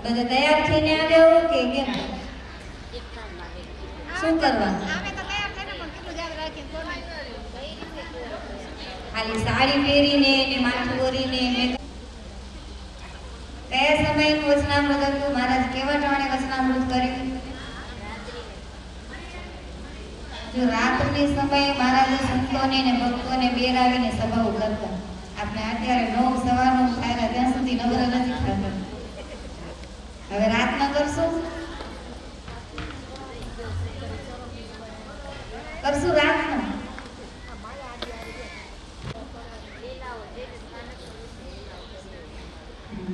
બધા તૈયાર થઈને આવ્યા હો કે કેમ? શું કરવાનું? ખાલી સાડી પહેરીને ને માથું ઓરીને કયા સમયનું વચનામૃત હતું? મહારાજ કેવા ટાણે વચનામૃત કર્યું? જો રાતની સમયે મહારાજે સંતોને ને ભક્તોને બેરાવીને સભાઓ કરતા. આપણે અત્યારે 9 સવારનું થાય ત્યાં સુધી નવરા નથી થતા. હવે રાતના કરશું રાતના.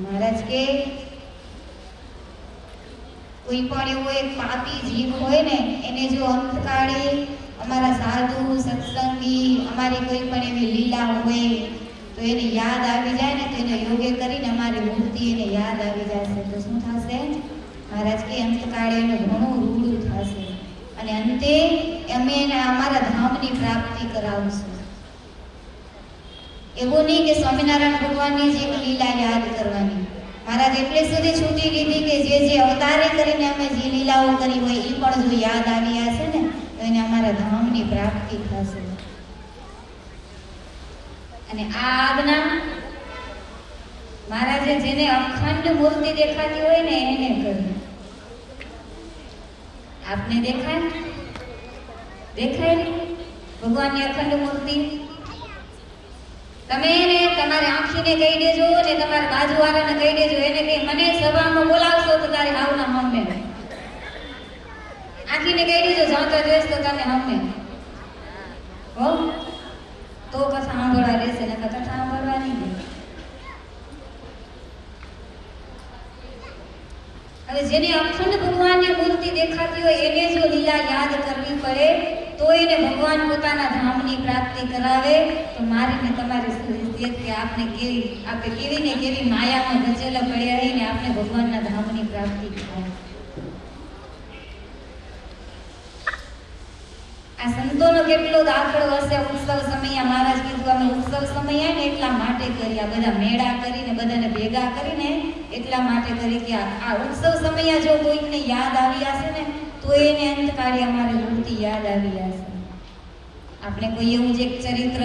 મહારાજ કે કોઈ પણ એવો એક પાપી જીવ હોય ને એને જો અંતકાળે અમારા સાધુ સત્સંગી અમારી કોઈ પણ એવી લીલા હોય તો એને યાદ આવી જાય ને તો એને યોગ્ય કરીને અમારી મૂર્તિ એને યાદ આવી જશે તો શું થશે? મહારાજ કે અંતકાળે એનું ઘણું રૂડું થશે અને અંતે અમે એને અમારા ધામની પ્રાપ્તિ કરાવશું. એવું નહીં કે સ્વામિનારાયણ ભગવાનની જ એક લીલા યાદ કરવાની. મહારાજ એટલે સુધી છૂટી લીધી કે જે અવતારે કરીને અમે જે લીલાઓ કરી હોય એ પણ જો યાદ આવી હશે ને તો એને અમારા ધામની પ્રાપ્તિ થશે. અને આ આજ્ઞા મહારાજે જેને અખંડ મૂર્તિ દેખાતી હોય ને એને કરી. આપને દેખાય ભગવાનની અખંડ મૂર્તિ? તમે એને તમારી આંખીને કહી દેજો ને તમારા બાજુવાળાને કહી દેજો એને કે મને સભામાં બોલાવશો તો તારી હાવના હમે. આંખીને કહી દેજો જાતો જોઈશ તો તને હમે હો તો પછી સાંભળવા રહેશે ને કથા સાંભળવા નહીં. હવે જેને અખંડ ભગવાનની મૂર્તિ દેખાતી હોય એને જો લીલા યાદ કરવી પડે તો એને ભગવાન પોતાના ધામની પ્રાપ્તિ કરાવે. તો મારીને તમારી સ્થિતિ કે આપણે કેવી ને કેવી માયામાં ગચેલા પડ્યા રહીને આપણે ભગવાનના ધામની પ્રાપ્તિ કરાવે. આ સંતોનો કેટલો દાખલો હશે. ઉત્સવ સમય મહારાજ કીધું અમે ઉત્સવ સમય ને એટલા માટે કરી, આ બધા મેળા કરીને બધાને ભેગા કરીને એટલા માટે કરી કે આ ઉત્સવ સમય જો કોઈને યાદ આવી હશે ને તો એને અંતકાળે અમારી મૂર્તિ યાદ આવી હશે. આપણે કોઈ એવું જ એક ચરિત્ર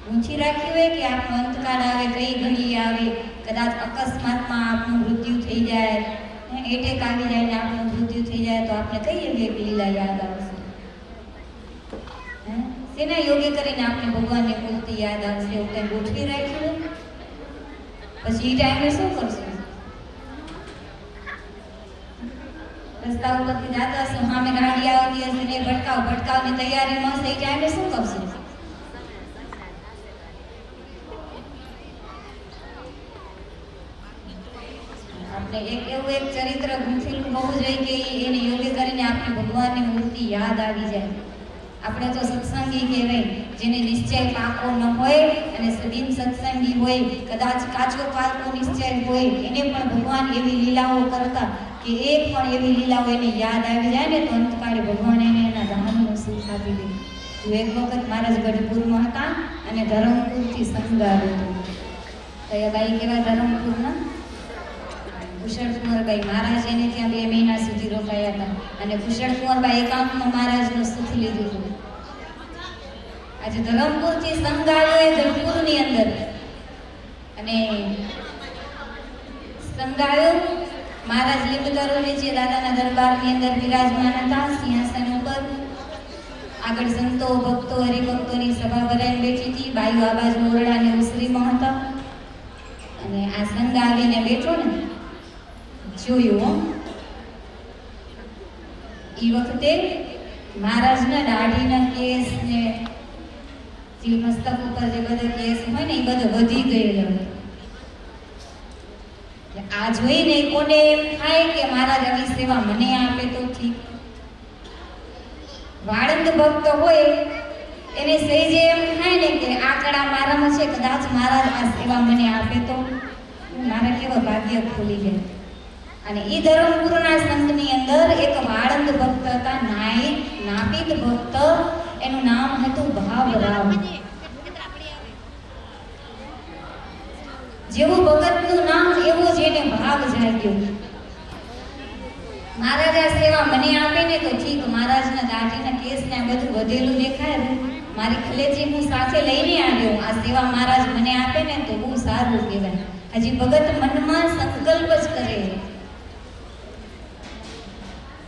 ઊંચી રાખ્યું હોય કે આપણો અંતકાળ આવે કઈ ઘડી આવે, કદાચ અકસ્માતમાં આપણું મૃત્યુ થઈ જાય, એટેક આવી જાય ને આપણું મૃત્યુ થઈ જાય તો આપણે કઈ એવી એક લીલા યાદ આવશે. તેના યોગ્ય કરીને આપણે ભગવાનની મૂર્તિ યાદ આવશે એવું કંઈ ગોઠવી રાખ્યું. પછી એ ટાઈમે શું કરશું? રસ્તા ઉપરથી જાતા હશે, સામે ગાડી આવતી હશે ને ભટકાવની તૈયારીમાં હશે, એ ટાઈમે શું કરશું? આપણે એવું એક ચરિત્ર ગૂંથેલું હોવું જોઈએ કે એને યોગ્ય કરીને આપણે ભગવાનની મૂર્તિ યાદ આવી જાય. આપણે તો સત્સંગી કહેવાય, જેને નિશ્ચય પાકો ન હોય અને બિન સત્સંગી હોય, કદાચ કાચો પાકો નિશ્ચય હોય, એને પણ ભગવાન એવી લીલાઓ કરતા કે એક પણ એવી લીલાઓ એને યાદ આવી જાય ને તો અંતકાળે ભગવાન એને એના ધામનું સુખ આપી દે. તો એક વખત મહારાજ ગઢપુરમાં હતા અને ધરમપુરથી સંગ આવ્યો હતો. કયા બાઈ કેવા ધરમપુરના? કુશળકુંવરબાઈ. મહારાજ એને ત્યાં 2 મહિના સુધી રોકાયા હતા અને કુશળકુંવરબાઈ એકાંતમાં મહારાજનું સુખ લીધું હતું. આજે ધરમપુરથી સંઘ આવ્યો એ ગઢપુરની અંદર અને સંઘ આવ્યો. મહારાજ લીંબતરો નીચે દાદાના દરબારની અંદર બિરાજમાન હતા સિંહાસન ઉપર. આગળ સંતો ભક્તો હરિભક્તોની સભા ભરાઈને બેઠી હતી. બાયુ આ બાજુ ઓરડાને ઉસરીમાં હતા અને આ સંઘ આવીને બેઠો ને જોયું. એ વખતે મહારાજના દાઢીના કેસ ને જે મસ્તક ઉપર જે બધા કેસ હોય ને એ બધો વધી ગયેલો હતો. આ જોઈને કોને એમ થાય કે મહારાજ આવી સેવા મને આપે તો ઠીક. વાળંદ ભક્ત હોય એને સહેજે એમ થાય ને કે આ કળા મારામાં છે, કદાચ મહારાજ આ સેવા મને આપે તો મારા કેવા ભાગ્ય ખુલી જાય. અને એ ધરમપુરના સંતની અંદર એક વાળંદ ભક્ત હતા, નાપિત ભક્ત. એનું નામ હતું ભાવરાવ. જેવું ભગતનું નામ એવો જ એને ભાવ જાગ્યો. મહારાજ આ સેવા મને આપે ને તો ઠીક, મહારાજના દાઢીના કેસને આ બધું વધેલું દેખાય ને, મારી ખલેચી હું સાથે લઈને આવ્યો, આ સેવા મહારાજ મને આપે ને તો બહુ સારું કહેવાય. હજી ભગત મનમાં સંકલ્પ જ કરે.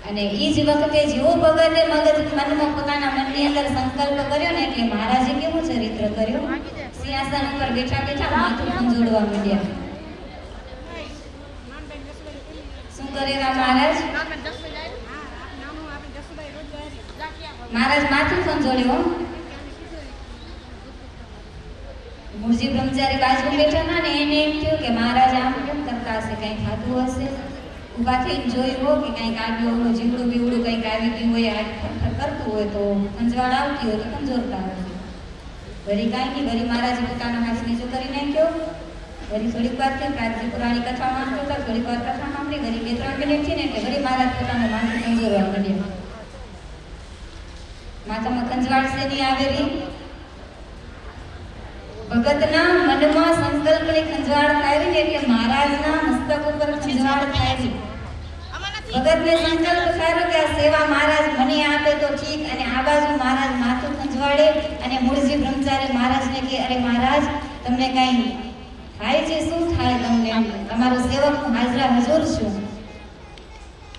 અને એ જ વખતે જેવો ભગતે મનમાં પોતાના મનની અંદર સંકલ્પ કર્યો ને એટલે મહારાજે કેવું ચરિત્ર કર્યું. સિંહાસન ઉપર બેઠા બેઠા માથું ખંજોડવા માંડ્યા. શું કરેલા મહારાજ? મહારાજ માથું ખંજોડ્યું. મૂળજી બ્રહ્મચારી બાજુ બેઠા હતા ને એને એમ થયું કે મહારાજ આમ કેમ કરતા હશે, કંઈ થતું હશે. ઊભા થઈને જોયું હો કે કંઈક આગળ જીવડું બીવડું કંઈક આવી ગયું હોય, આ કરતું હોય તો ખંજવાળ આવતી હોય તો ખંજોરતા હોય. વળી કાંઈ નહીં, વળી મહારાજે પોતાનો હાથ નીચો કરી નાખ્યો. વળી થોડીક વાર થઈ, પ્રાગજી પુરાણી કથા માંગતો હતા, થોડીક વાર કથા માંગી, વળી 2-3 મિનિટ થી ને એટલે વળી મહારાજ પોતાનો માથું ખંજોરવા માંડ્યા. માથામાં ખંજવાળ શેની આવેલી? ભગતના મનમાં સંકલ્પની ખંજવાળ થાય ને એટલે મહારાજના મસ્તક ઉપર ખંજવાળ થાય છે. ભગતને સંકલ્પ થયો કે આ સેવા મહારાજ મને આપે તો ઠીક. અને આ બાજુ મહારાજ માથું ખંજવાળે અને મૂળજી બ્રહ્મચારી મહારાજને કહે, અરે મહારાજ તમને કઈ થાય છે? શું થાય તમને? તમારો સેવક હું હાજરા હજુર છું.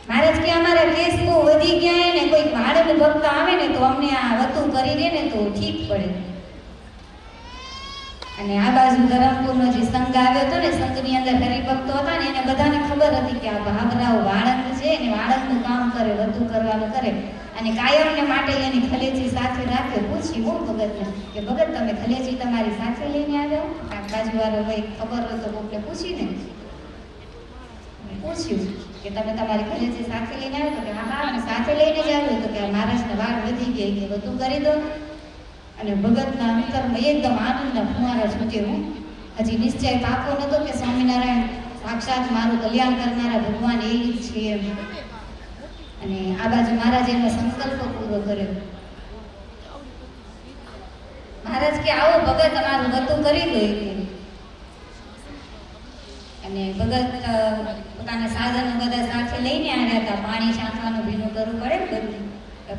મહારાજ કે અમારા કેસ બહુ વધી ગયા ને કોઈ વાળંદ ભક્ત આવે ને તો અમને આ વતું કરી દે ને તો ઠીક પડે. અને આ બાજુ ધરમપુરનો જે સંઘ આવ્યો હતો ને, સંઘની અંદર હરિભક્તો હતા ને એને બધાને ખબર હતી કે આ ભાવરાવ વાળંદ છે ને વાળંદનું કામ કરે, વતું કરવાનું કરે. અને કાયમને માટે એની ખલેચી સાથે રાખે. પૂછ્યું હું ભગતને કે ભગત તમે ખલેચી તમારી સાથે લઈને આવ્યો? આ બાજુવાળો ભાઈ ખબર હોય તો કોકને પૂછીને પૂછ્યું કે તમે તમારી ખલેચી સાથે લઈને આવ્યો? તો કે હા હા સાથે લઈને જ આવ્યો. તો કે મહારાજના વાળ વધી ગઈ કે વતું કરી દો. અને ભગતના અંતરમાં એકદમ આનંદના ફુવારા છૂટે. હું હજી નિશ્ચય પાકો નતો કે સ્વામિનારાયણ સાક્ષાત મારું કલ્યાણ કરનારા ભગવાન એ જ છે એમ. અને આ બાજુ મહારાજ એનો સંકલ્પ પૂરો કર્યો. મહારાજ કે આવો ભગત અમારું વતું કરી દો. અને ભગત પોતાના સાધનો બધા સાથે લઈને આવ્યા હતા. પાણી છાંટવાનું ભીનું કરવું પડે બધું.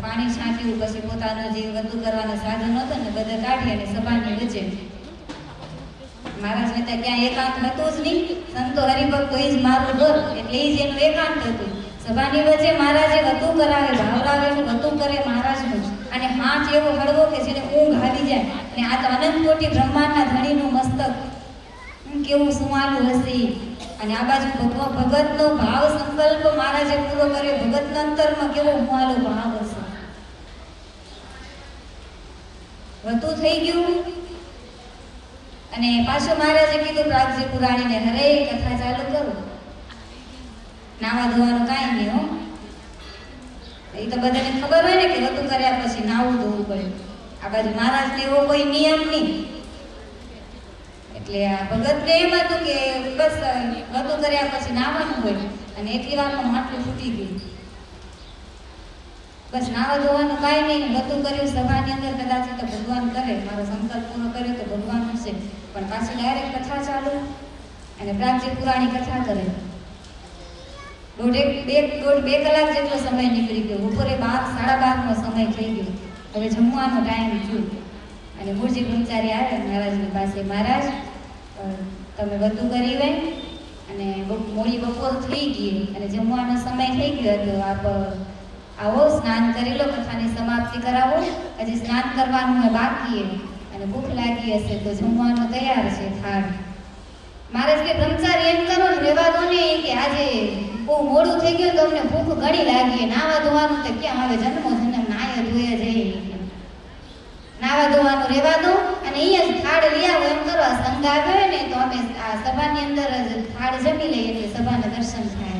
પાણી છાંટ્યું, પછી પોતાનો જે વતું કરવાનો સાધન હતો ને બધા કાઢી અને સભાની વચ્ચે. મહારાજને ત્યાં ક્યાં એકાંત હતું જ નહીં. સંતો હરિભક્તો એ જ મારું ઘર એટલે એ જ એનું એકાંત હતું. સભાની વચ્ચે મહારાજે વતું કરાવે, ભાવરાવેનું વતું કરે મહારાજનું. અને હાથ એવો હળવો કે જેને ઊંઘ આવી જાય. અને આ તો અનંત કોટી બ્રહ્માંડના ધણીનું મસ્તક કેવું સુવાલું હશે. અને આ બાજુ ભગતનો ભાવ સંકલ્પ મહારાજે પૂરો કર્યો. ભગતના અંતરમાં કેવો મુહાલો ભાવ હશે. વતું થઈ ગયું અને પાછું મહારાજે કીધું પ્રાગજી પુરાણીને, હરે કથા ચાલુ કરો. નાવા ધોવાનું કાંઈ નહીં હો. એ તો બધાને ખબર હોય ને કે વતું કર્યા પછી નાવું ધોવું પડે. આ બાજુ મહારાજને એવો કોઈ નિયમ નહીં. એટલે આ ભગતને એમ હતું કે બસ બધું કર્યા પછી નાવાનું હોય, અને એટલી વારમાં માટલું ફૂટી ગયું. બસ નાવા ધોવાનું કાંઈ નહીં, બધું કર્યું સભાની અંદર, કદાચ તો ભગવાન કરે, મારો સંકલ્પ પૂરો કર્યો તો ભગવાન હશે. પણ પાછી ડાયરેક્ટ કથા ચાલુ, અને પ્રાગજી પુરાણી કથા કરે. દોઢ બે કલાક જેટલો સમય નીકળી ગયો. બપોરે 12:30નો સમય થઈ ગયો. હવે જમવાનો ટાઈમ થયો, અને મૂળજી બ્રહ્મચારી આવ્યા મહારાજની પાસે. મહારાજ, તમે બધું કરી હોય, અને મોડી બપોર થઈ ગઈ, અને જમવાનો સમય થઈ ગયો હતો. આપ આવો, સ્નાન કરી લો, કથાની સમાપ્તિ કરાવો. હજી સ્નાન કરવાનું હોય બાકી, અને ભૂખ લાગી હશે તો જમવાનું તૈયાર છે, થાળ. મહારાજ કે બ્રહ્મચારી એમ કરો ને, રહેવા દો ને, કે આજે બહુ મોડું થઈ ગયું તો અમને ભૂખ ઘણી લાગી. નાવા ધોવાનું તો ક્યાં, હવે જન્મો જન્મ નાય ધોયા જઈએ. નાવા ધોવાનું રહેવા દો, અને અહીંયા જ થાળ લઈ આવો. એમ કરો, સંઘ આવ્યો ને તો અમે આ સભાની અંદર જ થાળ જમી લઈએ, એટલે સભાના દર્શન થાય.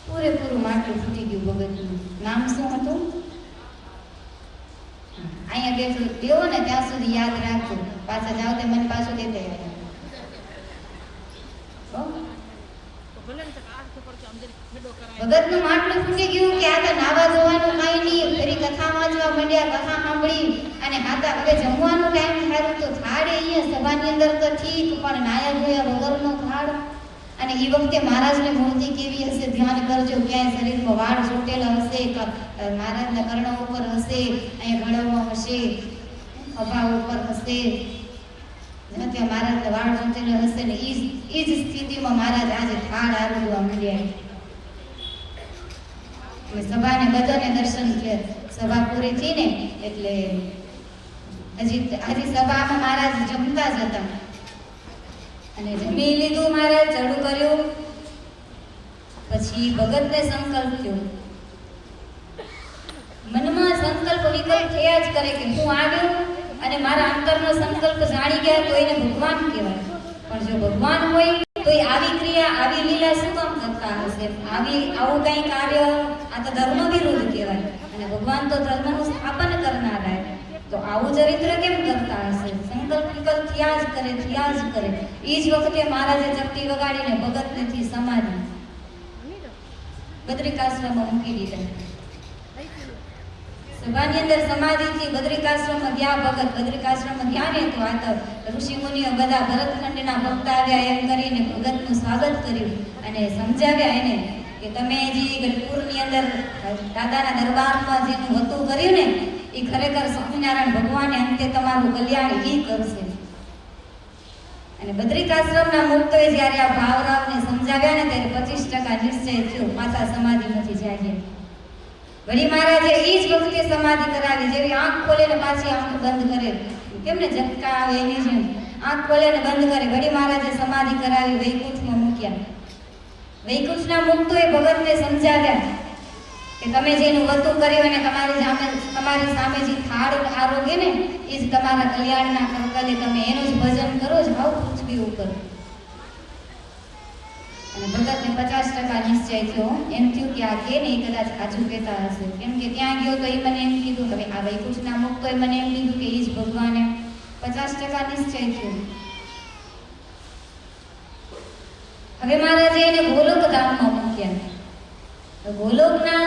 પૂરેપૂરું માટલું ફૂટી ગયું ભગતનું. નામ શું હતું? અહીંયા બેવો ને ત્યાં સુધી યાદ રાખજો. પાછા જાવ તે મને પાછું દેતે ભગતનું માટલું ફૂટી ગયું કે આ તો નાવા ધોવાનું કાંઈ નહીં. ફરી કથા વાંચવા માંડ્યા, કથા સાંભળી, અને હાથા હવે જમવાનું ટાઈમ થયું તો થાળે અહીંયા સભાની અંદર તો ઠીક, પણ નાયા ધોયા વગરનો થાળ. અને એ વખતે મહારાજને મૂર્તિ કેવી હશે ધ્યાન કરજો. ક્યાંય શરીરમાં વાળ ચોટેલા હશે, મહારાજના કર્ણ ઉપર હશે, અહીંયા ગળામાં હશે, ખભા ઉપર હશે, ત્યાં મહારાજના વાળ ચોટેલા હશે. ને એ જ સ્થિતિમાં મહારાજ આજે થાળ આરોગવા માંડ્યા. સભાને બધાને દર્શન થયા. સભા પૂરી થઈ ને એટલે હજી સભામાં મહારાજ જમતા જ હતા. અને જમી લીધું, મહારાજ ચડું કર્યું. પછી ભગતને સંકલ્પ થયો. મનમાં સંકલ્પ વિકલ્પ થયા જ કરે કે હું આવ્યો અને મારા અંતરનો સંકલ્પ જાણી ગયા તો એને ભગવાન કહેવાય. પણ જો ભગવાન હોય તો એ આવી ક્રિયા, આવી લીલા શું કામ કરતા હશે? આવું કઈ કાર્ય આ તો ધર્મ વિરુદ્ધ કહેવાય. અને ભગવાન તો ધર્મનું સ્થાપન કરનારા, તો આવું ચરિત્ર કેમ કરતા હશે? સંકલ્પ વિકલ્પ થયા જ કરે. એ જ વખતે મહારાજે ચપટી વગાડીને ભગતનેથી સમાધિ બદ્રિકાશ્રમમાં મૂકી દીધા. સભાની અંદર સમાધિથી બદ્રિકાશ્રમમાં ગયા ભગત. બદ્રિકાશ્રમમાં ગયા ને તો આ તો ઋષિ મુનિઓ બધા ભરતખંડના ભક્ત આવ્યા, એમ કરીને ભગતનું સ્વાગત કર્યું અને સમજાવ્યા એને કે તમે જે ગઢપુરની અંદર દાદાના દરબારમાં જેનું વતું કર્યું ને, એ ખરેખર સ્વામિનારાયણ ભગવાને અંતે તમારું કલ્યાણ ઈ કરશે. અને બદ્રિકાશ્રમના મુક્તોએ જ્યારે આ ભાવરાવને સમજાવ્યા ને ત્યારે 25% નિશ્ચય થયો, પાછા સમાધિમાંથી જાગ્યા. વળી મહારાજે એ જ વખતે સમાધિ કરાવી. જેવી આંખ ખોલે ને પાછી આંખ બંધ કરે, કેમને ઝટકા આવે એની જેમ આંખ ખોલે ને બંધ કરે. વળી મહારાજે સમાધિ કરાવી, વૈકુંઠમાં મૂક્યા. વૈકુંઠના મુક્તોએ ભગતને સમજાવ્યા કે તમે જેનું વતું કર્યું અને તમારી સામે જે થાળ આરોગે ને, એ જ તમારા કલ્યાણના કરકલે, તમે એનું જ ભજન કરો, જાઓ પૃથ્વી ઉપર. અને ભગતને 50% નિશ્ચય થયો. એમ થયું કે આ કે નહીં કદાચ કાજુ કહેતા હશે, કેમ કે ત્યાં ગયો તો એ મને એમ કીધું કે આ વૈકુંઠના મુક્તોએ મને એમ કીધું કે એ જ ભગવાન. 50% નિશ્ચય થયો. હવે મહારાજે એને ગોલોક ધામમાં મૂક્યા. ગોલોકના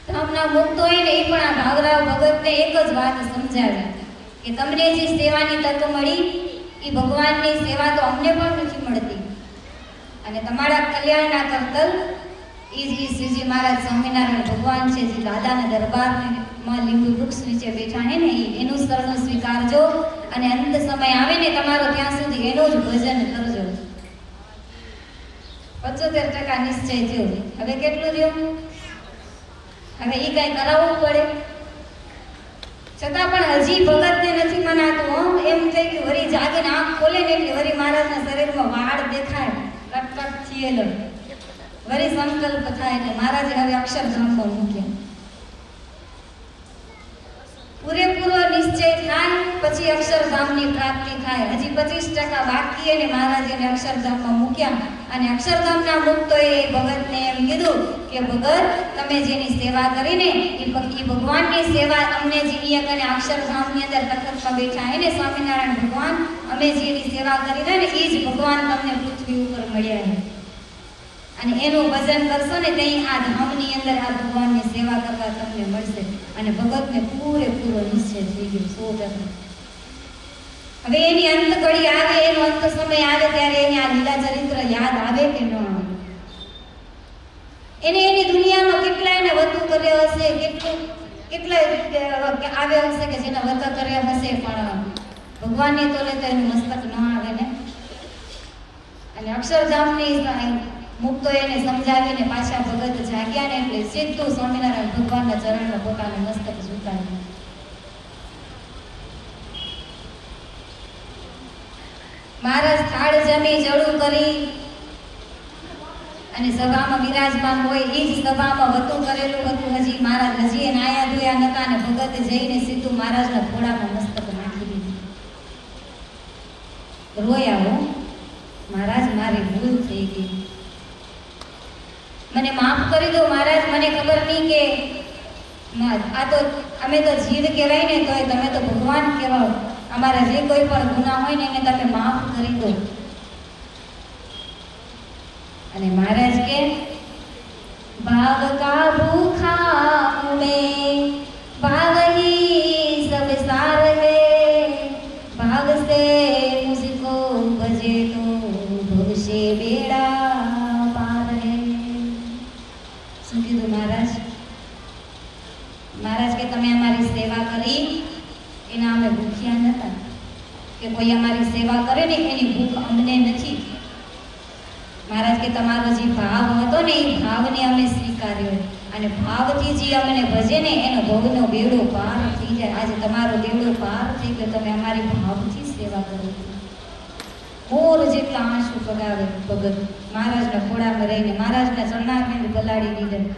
ધામના મુક્તો હોય ને, એ પણ આ ભાવરાવ ભગતને એક જ વાત સમજાવી કે તમને જે સેવાની તક મળી એ ભગવાનની સેવા તો અમને પણ નથી મળતી, અને તમારા કલ્યાણના કરતલ એ જ શ્રીજી મહારાજ સ્વામિનારાયણ ભગવાન છે, જે દાદાના દરબારમાં લીંબુ વૃક્ષ નીચે બેઠા હે ને, એનું શરણ સ્વીકારજો, અને અંત સમય આવે ને તમારો ત્યાં સુધી એનું જ ભજન કરજો. 75% નિશ્ચય થયો. હવે કેટલું થયું? હવે એ કઈ કરાવવું પડે. છતાં પણ હજી ભગતને નથી મનાતું. એમ થઈ ગયું, વળી જાગીને આંખ ખોલે ને એટલે વળી મહારાજના શરીરમાં વાળ દેખાય, કટકટ થયેલો. વળી સંકલ્પ થાય એટલે મહારાજે હવે અક્ષરધામમાં મૂક્યા. પૂરેપૂરો નિશ્ચય થાય પછી અક્ષરધામની પ્રાપ્તિ થાય. હજી 25% બાકી અને મહારાજે અક્ષરધામમાં મૂક્યા. અને અક્ષરધામના મુક્તોએ ભગતને એમ કીધું કે ભગત તમે જેની સેવા કરીને એ ભગવાનની સેવા અમને જે અહીંયા કને અક્ષરધામની અંદર તખતમાં બેઠા હે ને સ્વામિનારાયણ ભગવાન અમે જેની સેવા કરીને ને એ જ ભગવાન તમને પૃથ્વી ઉપર મળ્યા છે અને એનું ભજન કરશો ને ત્યાં આ ધામની અંદર આ ભગવાનની સેવા કરવા તમને મળશે અને ભગતને પૂરેપૂરો નિશ્ચય થઈ ગયો 100%. હવે એની અંત ઘડી આવે એનો અંત સમય આવે ત્યારે એને આ લીલા ચરિત્ર યાદ આવે કે ન આવે એને એની દુનિયામાં કેટલા એને વધુ કર્યો હશે કેટલા આવ્યા હશે કે જેને વધુ કર્યા હશે પણ ભગવાનની તોલે તો એનું મસ્તક ન આવે ને અને અક્ષરધામની મુક્તો એને સમજાવીને પાછા ભગત જાગ્યા ને એટલે સીધું સ્વામિનારાયણ ભગવાનના ચરણમાં પોતાનું મસ્તક ઝુકાવ્યું. મહારાજ થાળ જમી જડું કરી અને સભામાં વિરાજમાન હોય એ જ સભામાં વતું કરેલું હતું. હજી મહારાજ હજી નાયા ધોયા નતા ને ભગતે જઈને સીધું મહારાજના ઘોડામાં મસ્તક નાખી દીધું. રોયા હો મહારાજ મારી ભૂલ થઈ ગઈ, મને માફ કરી દો મહારાજ, મને ખબર નહીં કે આ તો અમે તો જીવ કહેવાય ને તોય તમે તો ભગવાન કહેવાઓ, અમારા જે કોઈ પણ ગુનાહ હોય ને એને તમે માફ કરી દો. અને મહારાજ કે ભાવ કા ભૂખા में भाव ही सब सार है, भाव से मुझको भजे तो भवसे बेड़ा पार है. શું કીધું મહારાજ? મહારાજ કે તમે અમારી સેવા કરી એના અમે ભૂખ્યા નતા, કે કોઈ અમારી સેવા કરે ને એની ભૂખ અમને નથી. મહારાજ કે તમારો જે ભાવ હતો ને એ ભાવને અમે સ્વીકાર્યો અને ભાવથી જે અમને ભજે ને એનો ભવનો બેડો પાર થઈ જાય. આજે તમારો બેડો પાર થઈ ગયો, તમે અમારી ભાવથી સેવા કરો. મોર જેટલા આંસુ પગાવે ભગત મહારાજના ખોળામાં રહીને મહારાજના ચરણારવિંદ પલાળી દીધા.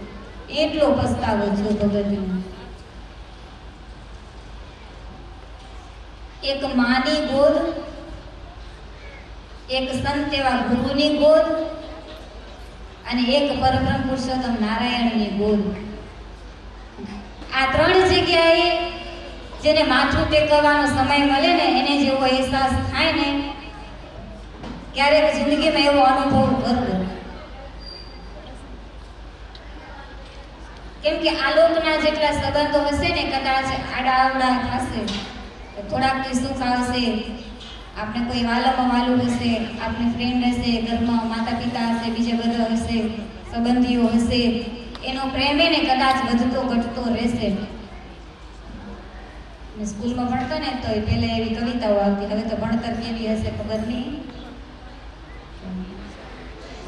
એટલો પસ્તાવો થયો ભગતનો. એક માની ગોદ, એક સંત એવા ગુરુની ગોદ અને એક પરબ્રહ્મ પુરુષોત્તમ નારાયણની ગોદ. આ ત્રણ જગ્યાએ જેને માથું ટેકવવાનો સમય મળે ને એને જેવો અહેસાસ થાય ને ક્યારેક જિંદગીમાં એવો અનુભવ કરવો. કેમ કે આલોકના જેટલા સંબંધો હશે ને કદાચ આડાઅવડા થશે, થોડાક સુખ આવશે, આપણે કોઈ વાલામાં વાલું હશે, આપણે ફ્રેન્ડ હશે, ઘરમાં માતા પિતા હશે, બીજા બધા હશે, સંબંધીઓ હશે, એનો પ્રેમ ને કદાચ વધતો ઘટતો રહેશે. સ્કૂલમાં ભણતા ને તો પહેલા એવી કવિતાઓ આવતી, હવે તો ભણતર કેવી હશે ખબર નહીં.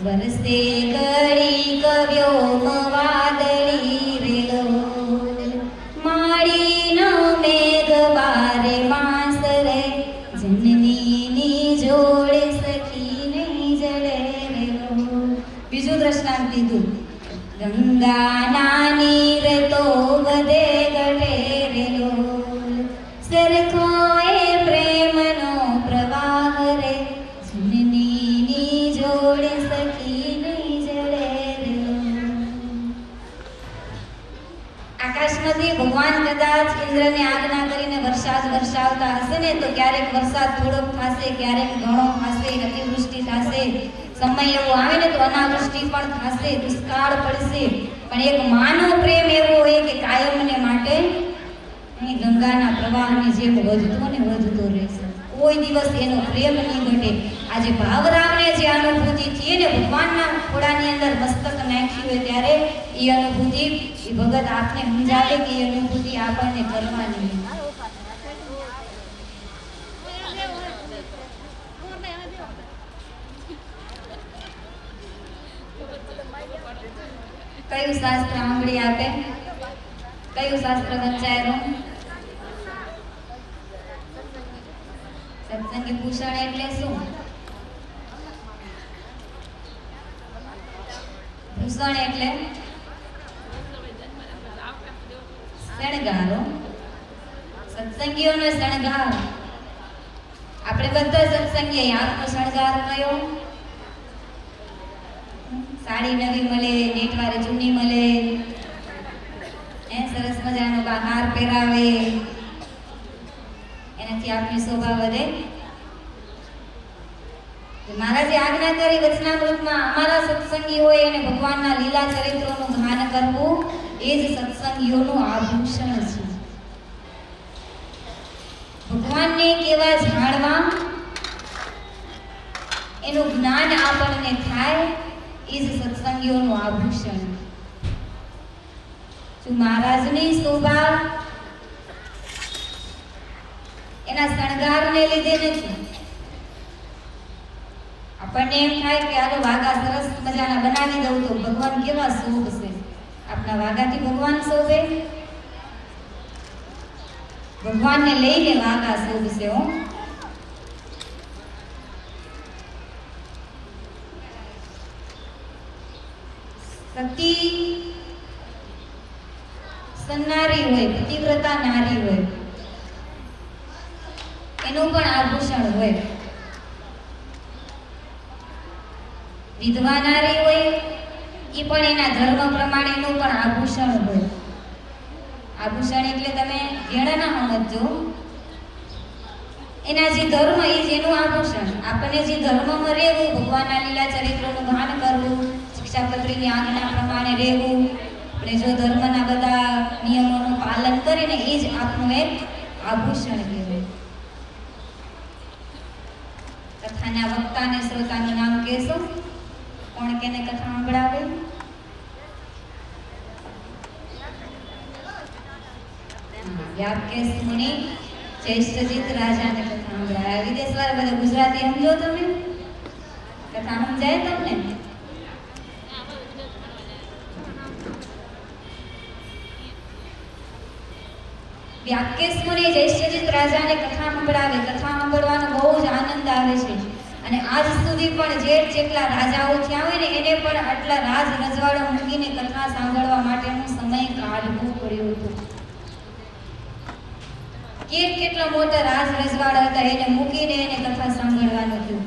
વરસે ઘડી કવ્યોમ વાદળી રેલો, માળીનો મેઘ બારે માસ રે, જનનીની જોડે સખી નહીં જડે રેલો. બીજું દ્રષ્ટાંત દીધું, ગંગાના નીર તો વધે ઘટે રેલો, સરખો એ પ્રેમનો પ્રવાહ રે, જનનીની જોડે સખી નહીં જડે રેલો. આકાશમાંથી ભગવાન કદાચ ઇન્દ્રને આજ્ઞા કરીને વરસાદ વરસાવતા હશે ને તો ક્યારેક વરસાદ થોડોક થશે, ક્યારેક ઘણો થશે, અતિવૃષ્ટિ થશે, સમય એવો આવે ને તો અનાવૃષ્ટિ પણ થશે, દુષ્કાળ પડશે. પણ એક માનો પ્રેમ એવો હોય કે કાયમને માટે અહીં ગંગાના પ્રવાહની જેમ વધતો ને વધતો રહેશે, કોઈ દિવસ એનો પ્રેમ નહીં ઘટે. આજે ભાવરાવને જે અનુભૂતિ થઈ ને ભગવાનના ખોળાની અંદર મસ્તક નાખ્યું હોય ત્યારે એ અનુભૂતિ એ ભગત આપને સમજાવે કે એ અનુભૂતિ આપણને કરવાની. કયું શાસ્ત્ર આંગળી આપે, કયું શાસ્ત્ર વંચાયેલું? સત્સંગી ભૂષણ એટલે શું? ભૂષણ એટલે શણગારો, સત્સંગીઓનો શણગાર. આપણે બધા સત્સંગી આંખનો શણગાર કયો? સાડી નવી મળે, નેટવાળી ચૂની મળે, સરસ મજાનો હાર પહેરાવે, એનાથી આપની શોભા વધે. મહારાજે આજ્ઞા કરી વચનામૃતમાં, અમારા સત્સંગી હોય અને ભગવાનના લીલા ચરિત્રોનું ગાન કરવું એ જ સત્સંગીઓનું આભૂષણ છે. ભગવાનને કેવા જાણવા એનું જ્ઞાન આપણને થાય એ જ સત્સંગીઓનું આભૂષણ. જો મહારાજની શોભા એના શણગારને લીધે નથી. આપણને એમ થાય કે આનો વાઘા સરસ મજાના બનાવી દઉં તો ભગવાન કેવા શોભશે. આપણા વાઘાથી ભગવાન શોભે? ભગવાનને લઈને વાઘા શોભશે. હો, સતી સન્નારી હોય, પતિવ્રતા નારી હોય, એનું પણ આભૂષણ હોય. વિધવા નારી હોય એ પણ એના ધર્મ પ્રમાણેનું પણ આભૂષણ હોય. આભૂષણ એટલે તમે ઘેડા ના સમજજો, એના જે ધર્મ એ જ એનું આભૂષણ. આપણને જે ધર્મમાં રહેવું, ભગવાનના લીલા ચરિત્રોનું ગાન કરવું, શિક્ષાપત્રીની આજ્ઞા પ્રમાણે રહેવું, અને જો ધર્મના બધા નિયમોનું પાલન કરીને એ જ આપણું એક આભૂષણ કહેવાય. કથાના વક્તાને શ્રોતાનું નામ કહેશો? કોણ કેને કથા સાંભળાવે? વ્યાપકેશ મુનિ જ્યેષ્ઠજીત રાજાને કથા સાંભળાવે. વિદેશવાળા બધા ગુજરાતી સમજો તમે? કથા સમજાય તમને? વ્યાપકેશ મુનિ જ્યેષ્ઠજીત રાજાને કથા સાંભળાવે. કથા સાંભળવાનો બહુ જ આનંદ આવે છે. અને આજ સુધી પણ જેટલા રાજાઓ થયા હોય ને એને પણ આટલા રાજ રજવાડો મૂકીને કથા સાંભળવા માટેનો સમય કાઢવો પડ્યો હતો. કેટલા મોટા રાજ રજવાડા હતા એને મૂકીને એને કથા સાંભળવાનું થયું.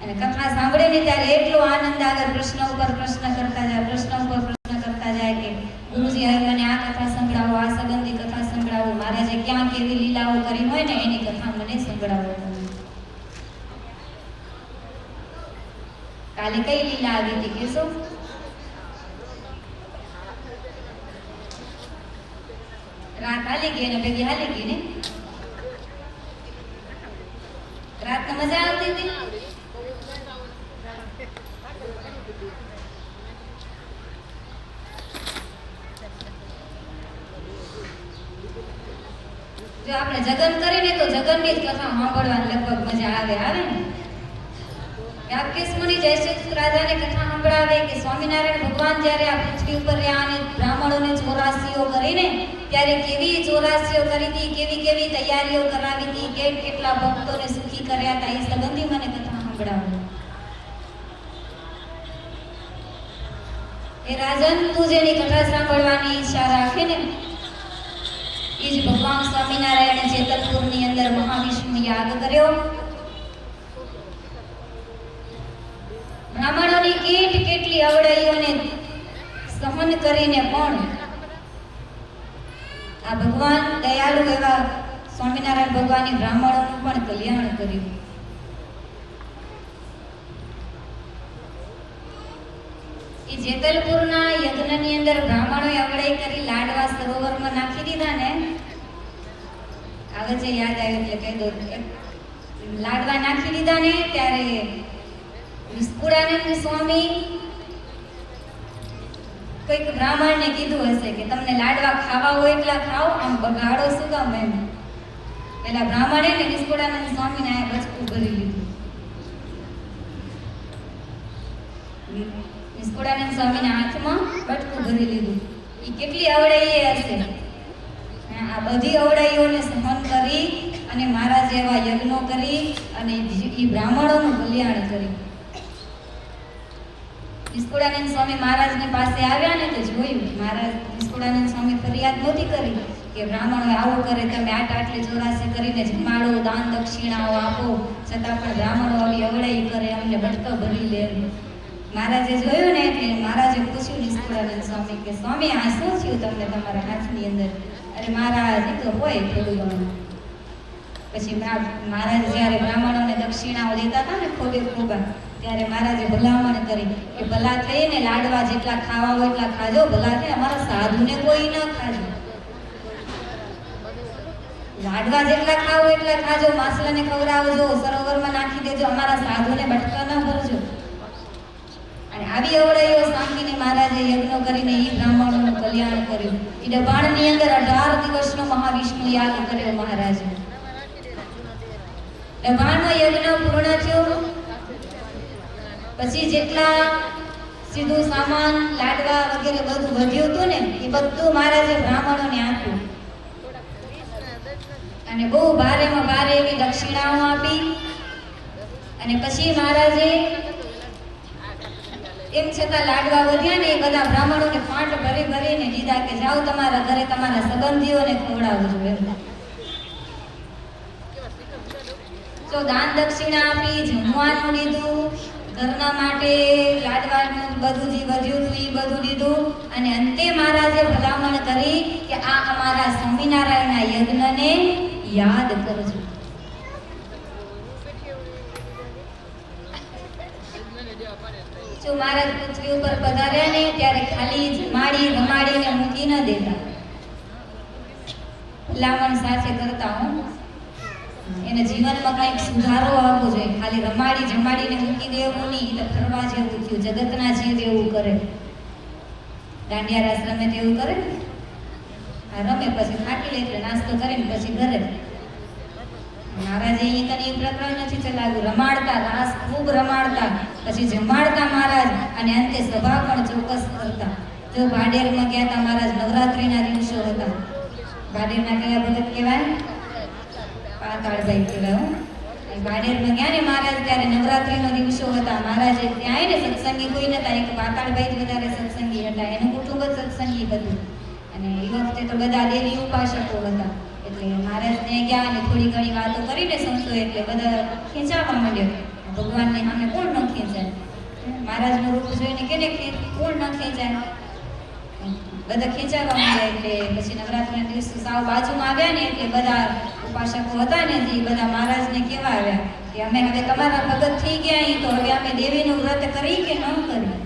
અને કથા સાંભળે ને ત્યારે એટલો આનંદ આવે, પ્રશ્ન ઉપર પ્રશ્ન કરતા જાય, પ્રશ્ન ઉપર પ્રશ્ન કરતા જાય કે ગુરુજી હવે મને આ કથા સંભળાવો, આ સંબંધી કથા સંભળાવો, મહારાજે ક્યાં કેવી લીલાઓ કરી હોય ને એની કથા મને સંભળાવો. કાલે કઈ લીલા આવી હતી કેશો? રાત હાલી ગઈ ને ભેગી હાલી ગઈ ને? રાત મજા આવતી હતી? જો આપણે જગન કરીને તો જગનની જ કથા સાંભળવાની લગભગ મજા આવે ને. વ્યાપકેશ મુનિ જ્યેષ્ઠજીત રાજાને કથા સંભળાવે કે સ્વામિનારાયણ ભગવાન જ્યારે આ પૃથ્વી ઉપર રહ્યા અને બ્રાહ્મણોને ચોરાસીઓ કરીને ત્યારે કેવી ચોરાસીઓ કરી હતી, કેવી કેવી તૈયારીઓ કરાવી હતી, કેટલા ભક્તોને સુખી કર્યા હતા, એ સંબંધી મને કથા સંભળાવે. એ રાજન, તું જેની કથા સાંભળવાની ઈચ્છા રાખે ને એ જ ભગવાન સ્વામિનારાયણે જેતલપુરની અંદર મહાવિષ્ણુ યાગ કર્યો. બ્રાહ્મણોની કેટલી અવળાઈઓને સહન કરીને પણ આ ભગવાન દયાળુ એવા સ્વામિનારાયણ ભગવાનની બ્રાહ્મણોનું પણ કલ્યાણ કર્યું. એ જેતલપુરના યજ્ઞની અંદર બ્રાહ્મણોએ અવળાઈ કરી લાડવા સરોવરમાં નાખી દીધા ને. આવે છે યાદ આવ્યું એટલે કહી દઉં. લાડવા નાખી દીધા ને ત્યારે નિષ્કુળાનંદ સ્વામી કોઈક બ્રાહ્મણને કીધું હશે કે તમને લાડવા ખાવા હોય એટલા ખાઓ, આમ બગાડો શું કામ એમ. પેલા બ્રાહ્મણે ને નિષ્કુળાનંદ સ્વામીને આ બચકું ભરી લીધું. નિષ્કુળાનંદ સ્વામીના હાથમાં બટકું ભરી લીધું. એ કેટલી અવળાઈ હશે. આ બધી અવળાઈઓને સહન કરી અને મારા જેવા યજ્ઞો કરી અને એ બ્રાહ્મણોનું કલ્યાણ કર્યું. નિષ્કુળાનંદ સ્વામી મહારાજની પાસે આવ્યા ને તો જોયું, મહારાજ નિષ્કુળાનંદ સ્વામી ફરિયાદ નહોતી કરી કે બ્રાહ્મણો આવું કરે, તમે આટલી ચોરાસી કરીને જમાડો, દાન દક્ષિણાઓ આપો, છતાં પણ બ્રાહ્મણો આવી અવળાઈ કરે, અમને બટકા ભરી લે. મહારાજે જોયું ને એટલે મહારાજે પૂછ્યું નિષ્કુળાનંદ સ્વામી કે સ્વામી આ શું થયું તમને તમારા હાથની અંદર? અરે મહારાજ એ તો હોય થોડું ઘણું. પછી મહારાજ જ્યારે બ્રાહ્મણોને દક્ષિણાઓ દેતા હતા ને ખોબે ખોબા, ત્યારે મહારાજે ભલામણ કરી કે ભલા થઈને લાડવા જેટલા ખાવા હોય એટલા ખાજો, ભલા થઈ અમારા સાધુને કોઈ ન ખાજો. લાડવા જેટલા ખાવો એટલા ખાજો, માછલાને ખવડાવજો, સરોવરમાં નાખી દેજો, અમારા સાધુને બટકા ન ભરજો. અને આવી અવળાઈઓ સાંભળીને મહારાજે યજ્ઞ કરીને એ બ્રાહ્મણોનું કલ્યાણ કર્યું. એ દબાણની અંદર 18 દિવસનો મહાવિષ્ણુ યાગ કર્યો મહારાજે. દબાણનો યજ્ઞ પૂર્ણ થયો પછી જેટલા સીધું સામાન લાડવા વગેરે બધું વધ્યું હતું ને એ બધું મહારાજે બ્રાહ્મણોને આપ્યું. અને બહુ ભારેમાં ભારે એવી દક્ષિણાઓ આપી. અને પછી મહારાજે એમ છતાં લાડવા વધ્યા ને એ બધા બ્રાહ્મણોને ફાંટ ભરી ભરીને દીધા કે જાઓ તમારા ઘરે તમારા સંબંધીઓને ખવડાવજો. તો દાન દક્ષિણા આપી, જમવાનું દીધું, ઘરના માટે લાડવાનું બધું જે વધ્યું હતું એ બધું દીધું. અને અંતે મહારાજે ભલામણ કરી કે આ અમારા સ્વામિનારાયણના યજ્ઞને યાદ કરજો. જો મહારાજ પૃથ્વી ઉપર પધાર્યા ને ત્યારે ખાલી જમાડી રમાડીને મૂકી ન દેતા, ભલામણ સાથે કરતા. એને જીવનમાં કંઈક સુધારો આવવો જોઈએ. ખાલી રમાડી જમાડીને મૂકી દેવું નહીં, એટલે ફરવા જેવું થયું. જગતના જીવ એવું કરે, દાંડિયા રાસ રમે તેવું કરે ને, આ રમે પછી થાકી લે એટલે નાસ્તો કરીને પછી ઘરે. મહારાજે અહીંયા કઈ પ્રકરણ નથી ચલાવ્યું. રમાડતા, રાસ ખૂબ રમાડતા, પછી જમાડતા મહારાજ, અને અંતે સભા પણ ચોક્કસ કરતા. જો ભાડેરમાં ગયા હતા મહારાજ, નવરાત્રીના દિવસો હતા. ભાડેરના કયા ભગત કહેવાય? પાતાળભાઈ કહેવાય. ભાડેરમાં ગયા ને મહારાજ ત્યારે નવરાત્રીના દિવસો હતા. મહારાજે ત્યાં આવીને સત્સંગી કોઈ નતા, એક પાતાળભાઈ જ વધારે સત્સંગી હતા. એનું કુટુંબ જ સત્સંગી હતું. અને એ વખતે તો બધા દેવી ઉપાસકો હતા. એટલે મહારાજ ત્યાં ગયા અને થોડી ઘણી વાતો કરીને સંતો એટલે બધા ખેંચાવા માંડ્યો. ભગવાનની સામે કોણ ન ખેંચાય? મહારાજનું રૂપ જોઈને કેને કોણ ન ખેંચાય? બધા ખેંચાવા માંડ્યા. એટલે પછી નવરાત્રિના દિવસે સાવ બાજુમાં આવ્યા ને એટલે બધા ઉપાસકો હતા ને જે બધા મહારાજને કહેવા આવ્યા કે અમે હવે તમારા ભગત થઈ ગયા, તો હવે અમે દેવીનું વ્રત કરી કે ન કરી?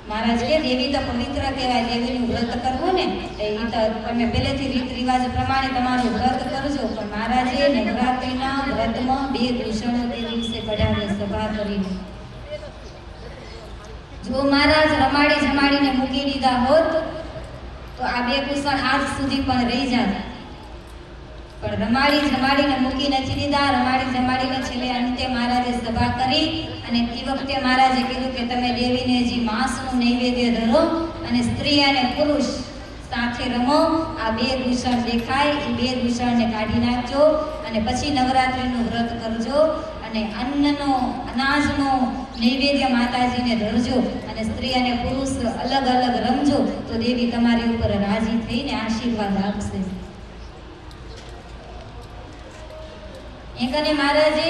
મહારાજ કે દેવી તો પવિત્ર કહેવાય, દેવીનું વ્રત કરવું ને એ તો તમે પહેલેથી રીત રિવાજ પ્રમાણે તમારું વ્રત કરજો. પણ મહારાજે નવરાત્રિના વ્રતમાં 2 ભૂષણો તે દિવસે કઢાવ્યા સભા કરીને. જો મહારાજ રમાડી જમાડીને મૂકી દીધા હોત તો આ 2 ભૂષણ આજ સુધી પણ રહી જાત. પણ રમાડી જમાડીને મૂકી નથી દીધા. રમાડી જમાડીને છેલ્લે અંતે મહારાજે સભા કરી. અને એ વખતે મહારાજે કીધું કે તમે દેવીને જે માંસનું નૈવેદ્ય ધરો અને સ્ત્રી અને પુરુષ સાથે રમો. આ 2 ભૂષણ દેખાય એ 2 ભૂષણને કાઢી નાખજો અને પછી નવરાત્રિનું વ્રત કરજો. અને અન્નનો અનાજનો નૈવેદ્ય માતાજીને ધરજો અને સ્ત્રી અને પુરુષ અલગ અલગ રમજો, તો દેવી તમારી ઉપર રાજી થઈને આશીર્વાદ આપશે. એકને મહારાજે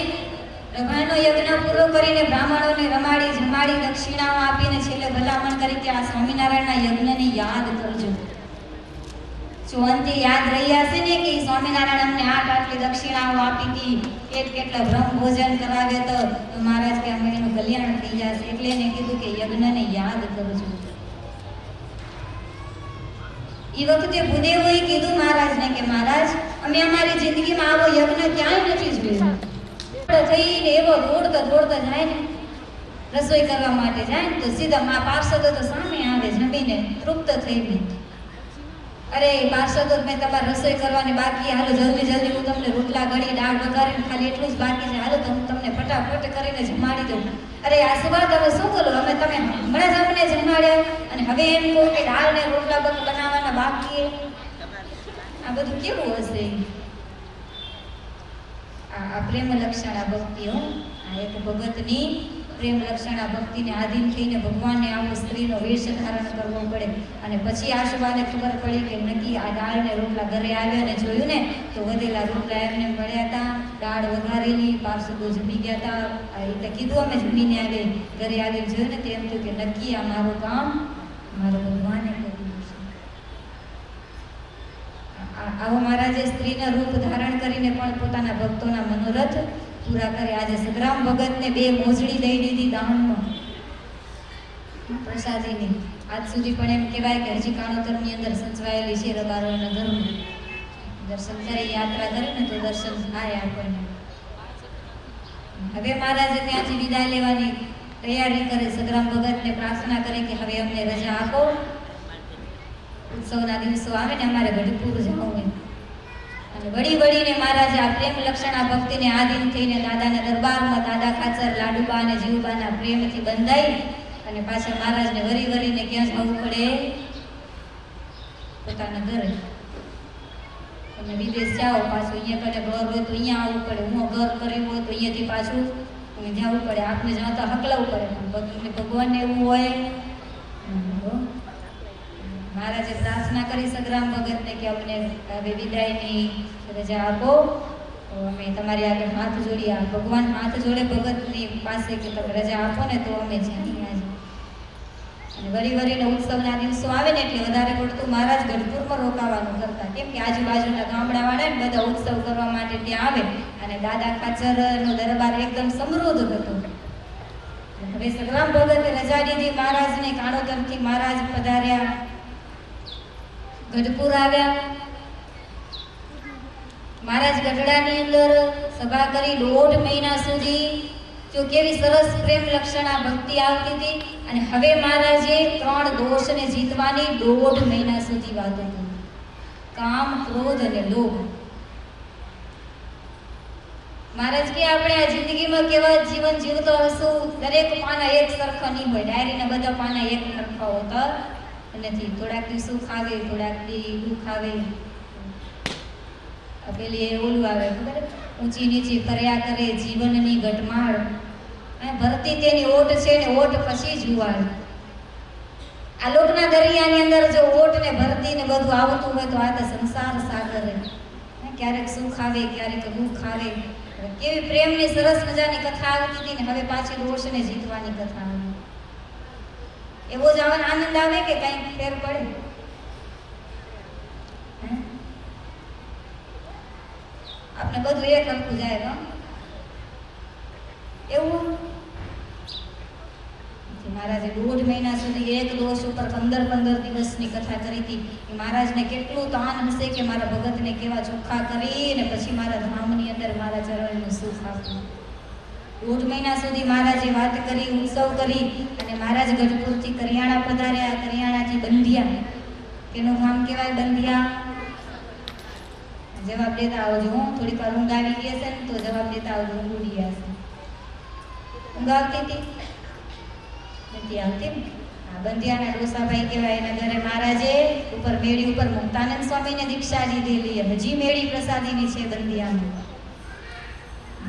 રભાનો યજ્ઞ પૂરો કરીને બ્રાહ્મણોને રમાડી જમાડી દક્ષિણાઓ આપીને છેલ્લે ભલામણ કરી કે આ સ્વામિનારાયણના યજ્ઞને યાદ કરજો. જો અંતે યાદ રહ્યા છે ને કે સ્વામિનારાયણ અમને આટલી દક્ષિણાઓ આપી હતી, કેટલા બ્રહ્મ ભોજન કરાવે તો મહારાજ કે અમે એનું કલ્યાણ થઈ જશે. એટલે એને કીધું કે યજ્ઞને યાદ કરજો. એ વખતે ભૂદેવોએ કીધું મહારાજને કે મહારાજ અમે અમારી જિંદગીમાં આવો યજ્ઞ ક્યાંય નથી જોયો. થઈને એવો દોડતા જાય ને, રસોઈ કરવા માટે જાય ને તો સીધા મા પાર્ષદો તો સામે આવે જમીને તૃપ્ત થઈને. અરે પાર્ષદો મેં તમારે રસોઈ કરવાની બાકી, હાલો જલ્દી હું તમને રોટલા ઘડી દાળ વઘારીને ખાલી એટલું જ બાકી છે, હાલો તો હું તમને ફટાફટ કરીને જમાડી દઉં. અરે આ સુભા તમે શું કરો? અમે તમે હમણાં જ અમને જમાડ્યા અને હવે એમ કહો કે દાળ ને રોટલા બનાવવાના બાકી. આ બધું કેવું હશે? આ પ્રેમ લક્ષણ, આ ભક્તિઓ, આ એક ભગતની પ્રેમ લક્ષણા ભક્તિને આધીન થઈને ભગવાનને આવો સ્ત્રીનો વેશ ધારણ કરવો પડે. અને પછી આશુબાને ખબર પડી કે નક્કી આ દાળને રોટલા ઘરે આવ્યા ને જોયું ને તો વધેલા રોટલા એમને મળ્યા હતા, દાળ વઘારેલી, પાર્ષદો જમી ગયા હતા. એટલે કીધું અમે જમીને આવે, ઘરે આવીને જોયું ને તેમ થયું કે નક્કી આ મારું કામ મારો ભગવાને કર્યું છે. આવો મહારાજે સ્ત્રીના રૂપ ધારણ કરીને પણ પોતાના ભક્તોના મનોરથ પૂરા કરે. આજે સગ્રામ ભગતને 2 મોજડી દઈ દીધી દાનમાં પ્રસાદીની. આજ સુધી પણ એમ કહેવાય કે હજી કાણોતરની અંદર સંચવાયેલી છે રબારોના ધર્મ. દર્શન કરી યાત્રા કરીને તો દર્શન થાય આપણને. હવે મહારાજે ત્યાંથી વિદાય લેવાની તૈયારી કરે. સગ્રામ ભગતને પ્રાર્થના કરે કે હવે અમને રજા આપો, ઉત્સવના દિવસો આવે ને અમારે ગઢપુર જવું એમ. અને વળીને મહારાજે આ પ્રેમ લક્ષણા ભક્તિને આધીન થઈને દાદાના દરબારમાં દાદા ખાચર, લાડુબા અને જીવબાના પ્રેમથી બંધાઈ અને પાછા મહારાજને વરીને ક્યાં જવું પડે? પોતાના ઘરે. તમે વિદેશ જાઓ પાછું અહીંયા કને ઘર હોય તો અહીંયા આવવું પડે, હું ઘર કર્યું હોય તો અહીંયાથી પાછું જવું પડે. આપને જ્યાં તો હકલાવવું પડે. ભગવાનને એવું હોય. મહારાજે પ્રાર્થના કરી સગ્રામ ભગતને કે અમને હવે વિદાયની રજા આપો, અમે તમારી આગળ હાથ જોડીએ. ભગવાન હાથ જોડે ભગતની પાસે કે તમે રજા આપો ને તો અમે જઈએ. અને વરીને ઉત્સવના દિવસો આવે ને એટલે વધારે પડતું મહારાજ ગઢપુરમાં રોકાવાનું કરતા. કેમ કે આજુબાજુના ગામડાવાળા ને બધા ઉત્સવ કરવા માટે ત્યાં આવે અને દાદા ખાચરનો દરબાર એકદમ સમૃદ્ધ હતો. હવે સગ્રામ ભગતે રજા દીધી મહારાજને. કાણોતરથી મહારાજ પધાર્યા, ગઢપુર આવ્યા. મહારાજ ગઢડાની અંદર સભા કરી 1.5 મહિના સુધી જો કેવી સરસ પ્રેમ લક્ષણા ભક્તિ આવતી હતી. અને હવે મહારાજે 3 દોષને જીતવાની 1.5 મહિના સુધી વાતો કરી. કામ, ક્રોધ અને લોભ. મહારાજ કે આપણે આ જિંદગીમાં કેવા જીવન જીવતો હશું, દરેક પાના એક સરખા નહીં હોય. ડાયરીના બધા પાના એક સરખા હોતા નથી. થોડાક દી સુખ આવે, થોડાક દી દુઃખ આવે. પેલી ઓલું આવે ખબર, ઊંચી નીચી કર્યા કરે જીવનની ઘટમાળ. ભરતી તેની ઓટ છે ને ઓટ પછી જુવાળ. આ લોકના દરિયાની અંદર જો ઓટ ને ભરતી ને બધું આવતું હોય તો આ તો સંસાર સાગર. ક્યારેક સુખ આવે, ક્યારેક દુઃખ આવે. કેવી પ્રેમની સરસ મજાની કથા આવતી હતી ને હવે પાછી દોષને જીતવાની કથા આવે. એવો જ આનંદ આવે કે કઈ ફેર પડે? આપણે બધું એક હરખું જાય એવું. મહારાજે 1.5 મહિના સુધી એક દોષ ઉપર 15 દિવસની કથા કરી હતી. મહારાજને કેટલું તાન હશે કે મારા ભગતને કેવા ચોખ્ખા કરી અને પછી મારા ધામની અંદર મારા ચરણનું સુખ આપવું. 1.5 મહિના સુધી મહારાજે વાત કરી, ઉત્સવ કરી અને મહારાજ ગઢપુરથી કરિયાણા પધાર્યા. કરિયાણાથી બંધિયા. તેનું નામ કહેવાય બંધિયા. જવાબ દેતા આવજો. થોડીક વાર ઊંઘ આવી ગઈ હશે ને તો જવાબ દેતા આવજો. ઊંઘ ઉડી ગયા છે. ઊંઘ આવતી હતી નથી આવતી. બંધિયાના ડોસાભાઈ કહેવાય. એના ઘરે મહારાજે ઉપર મેળી ઉપર મુક્તાનંદ સ્વામીને દીક્ષા લીધેલી. હજી મેળી પ્રસાદીની છે બંધિયામાં.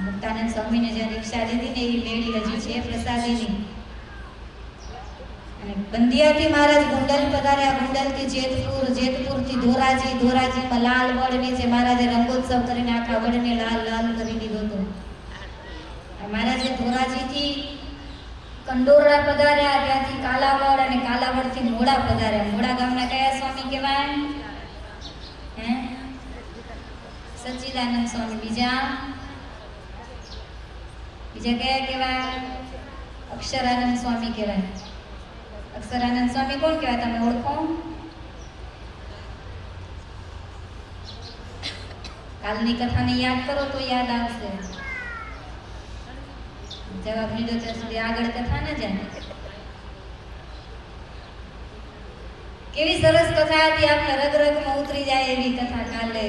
મુક્તાનંદ સ્વામીને જ્યાં દીક્ષા લીધી ને એ મેળી હજી છે પ્રસાદીની. અને બંધિયાથી મહારાજ ગુંડલ પધાર્યા. ગુંડલથી જેતપુર, જેતપુરથી ધોરાજી, ધોરાજીમાં લાલ વડ નીચે મહારાજે રંગોત્સવ કરીને આખા વડને લાલ કરી દીધો હતો. મહારાજે ધોરાજીથી કંડોરા પધાર્યા. ત્યાંથી કાલાવડ અને કાલાવડથી મોડા પધાર્યા. મોડા ગામના કયા સ્વામી કહેવાય? સચ્ચિદાનંદ સ્વામી. બીજા કયા કહેવાય? અક્ષરાનંદ સ્વામી કહેવાય. અક્ષરાનંદ સ્વામી કોણ કહેવાય? તમે ઓળખો? કાલની કથાને યાદ કરો તો યાદ આવશે. જવાબ લીધો ત્યાં સુધી આગળ કથા ન જાય. કેવી સરસ કથા હતી. આપણે રગમાં ઉતરી જાય એવી કથા. કાલે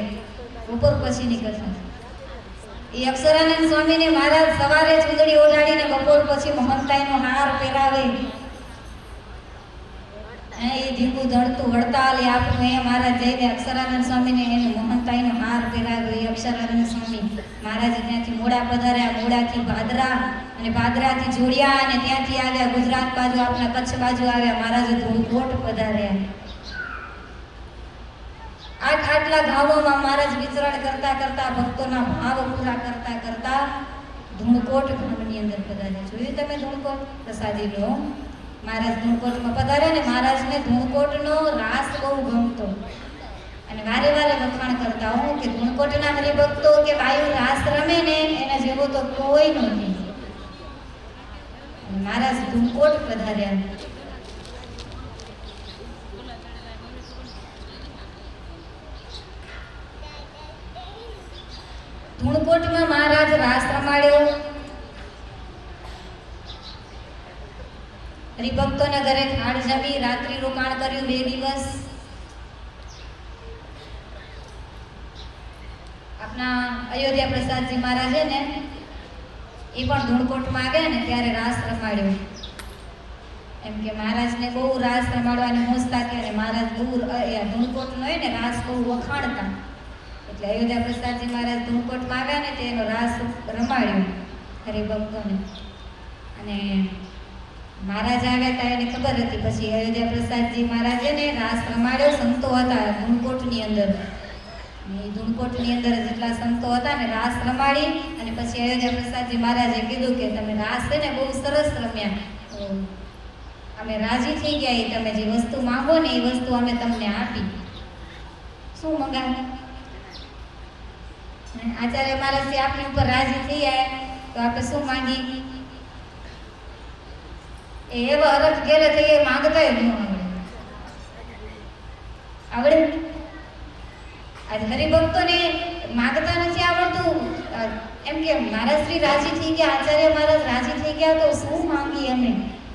બપોર પછીની કથા. એ અક્ષરાનંદ સ્વામીને મહારાજ સવારે ચૂંદડી ઓઢાડીને બપોર પછી મહંતાઈનો હાર પહેરાવે. એ ધીંગું ધડતું વડતાલ એ આપણું અહીંયા મહારાજ જઈને અક્ષરાનંદ સ્વામીને એનું મહંતાઈનો હાર પહેરાવ્યો. એ અક્ષરાનંદ સ્વામી મહારાજ ત્યાંથી મોડા પધાર્યા, મોડાથી ભાદરા અને ભાદરાથી જોડિયા અને ત્યાંથી આવ્યા ગુજરાત બાજુ, આપણા કચ્છ બાજુ આવ્યા. મહારાજે ધૂળકોટ પધાર્યા. આટલા ગામોમાં મહારાજ વિચરણ કરતા કરતા ભક્તોના ભાવ પૂરા કરતા કરતા ધૂળકોટ ગામની અંદર પધાર્યા. જોયું તમે ધૂળકોટ પ્રસાદીનો? મહારાજ ધૂળકોટમાં પધાર્યા ને મહારાજને ધૂળકોટનો રાસ બહુ ગમતો અને વારે વારે વખાણ કરતા હું કે ધૂળકોટના હરિભક્તો કે વાયુ રાસ રમે ને એના જેવો તો કોઈ નથી. મહારાજ ધૂળકોટ પધાર્યા. ધૂળકોટમાં મહારાજ રાસ રમાડ્યો. હરિભક્તોના ઘરે થાળ જમી રાત્રિ રોકાણ કર્યું 2 દિવસ. આપના અયોધ્યા પ્રસાદજી મહારાજ ને એ પણ ધૂળકોટમાં આવ્યા ને ત્યારે રાસ રમાડ્યો. એમ કે મહારાજને બહુ રાસ રમાડવાની મોજ થતી અને મહારાજ બહુ ધૂળકોટનો હોય ને રાસ બહુ વખાણતા. એટલે અયોધ્યા પ્રસાદજી મહારાજ ધૂળકોટમાં આવ્યા ને તેનો રાસ રમાડ્યો હરિભક્તોને. અને મહારાજ આવ્યા હતા એને ખબર હતી. પછી અયોધ્યા પ્રસાદજી મહારાજે ને રાસ રમાડ્યો. સંતો હતા ધૂળકોટની અંદર. એ ધૂળકોટની અંદર જેટલા સંતો હતા ને રાસ રમાડી અને પછી અયોધ્યા પ્રસાદજી મહારાજે કીધું કે તમે રાસ છે ને બહુ સરસ રમ્યા, તો અમે રાજી થઈ ગયા. એ તમે જે વસ્તુ માંગો ને એ વસ્તુ અમે તમને આપી. શું મંગાવ્યું? આચાર્ય મહારાજ આપની ઉપર રાજી થઈ જાય તો આપણે શું માંગી? એવા અરજ ઘેરે થઈ માંગતા ન આવડે. આજે હરિભક્તોને માંગતા નથી આવડતું. એમ કે મહારાજ શ્રી રાજી થઈ ગયા, આચાર્ય મહારાજ રાજી થઈ ગયા તો શું માંગી અમે?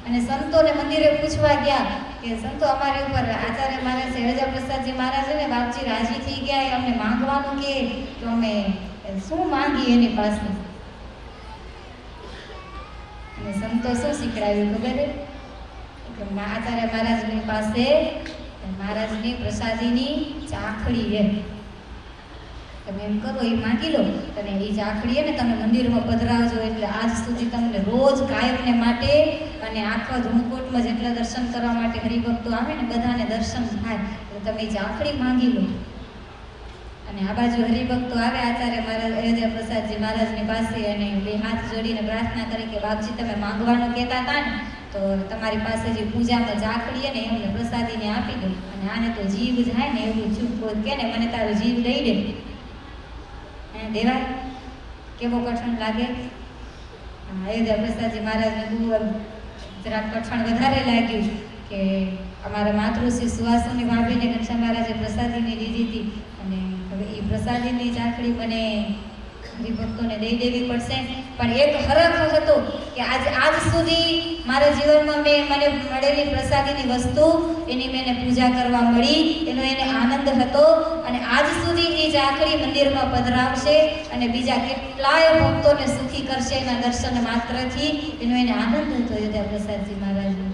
અને સંતોને મંદિરે પૂછવા ગયા કે સંતો અમારી ઉપર આચાર્ય મહારાજ અયોધ્યા પ્રસાદજી મહારાજ ને બાપજી રાજી થઈ ગયા, અમને માંગવાનું કે તો અમે શું માંગી એની પાસે? અને સંતો શું શીખડાવ્યું ખબર? આચાર્ય મહારાજની પાસે મહારાજની પ્રસાદીની ચાખડી છે. તમે એમ કરો એ માંગી લો અને એ ચાખડી ને તમે મંદિરમાં પધરાવજો. એટલે આજ સુધી તમને રોજ કાયમને માટે અને આખા ધૂળકોટમાં જેટલા દર્શન કરવા માટે હરિભક્તો આવે ને બધાને દર્શન થાય. એટલે તમે એ ચાખડી માંગી લો. અને આ બાજુ હરિભક્તો આવે આચાર્ય મહારાજ અયોધ્યા પ્રસાદજી મહારાજની પાસે અને 2 હાથ જોડીને પ્રાર્થના કરી કે બાપજી તમે માંગવાનું કહેતા હતા ને તો તમારી પાસે જે પૂજામાં ચાખડી ને એમને પ્રસાદીને આપી દો. અને આને તો જીવ જાય ને એવું ચૂપ કે ને મને તારો જીવ દઈ દે દેવાય. કેવો કઠણ લાગે? અયોધ્યા પ્રસાદજી મહારાજને બહુ જરાક કઠણ વધારે લાગ્યું કે અમારા માતૃશ્રી સુવાસુની ભાભીને ઘનશ્યામ મહારાજે પ્રસાદીની દીધી હતી અને હવે એ પ્રસાદીની ચાખડી મને હરિભક્તોને દઈ દેવી પડશે. પણ એક હરખ હતો કે આજ સુધી મારા જીવનમાં મને મળેલી પ્રસાદીની વસ્તુ એની મેં પૂજા કરવા મળી, એનો એને આનંદ હતો. અને આજ સુધી એ ચાખડી મંદિરમાં પધરાવશે અને બીજા કેટલાય ભક્તોને સુખી કરશે એના દર્શન માત્રથી. એનો એને આનંદ હતો અયોધ્યા પ્રસાદજી મહારાજનો.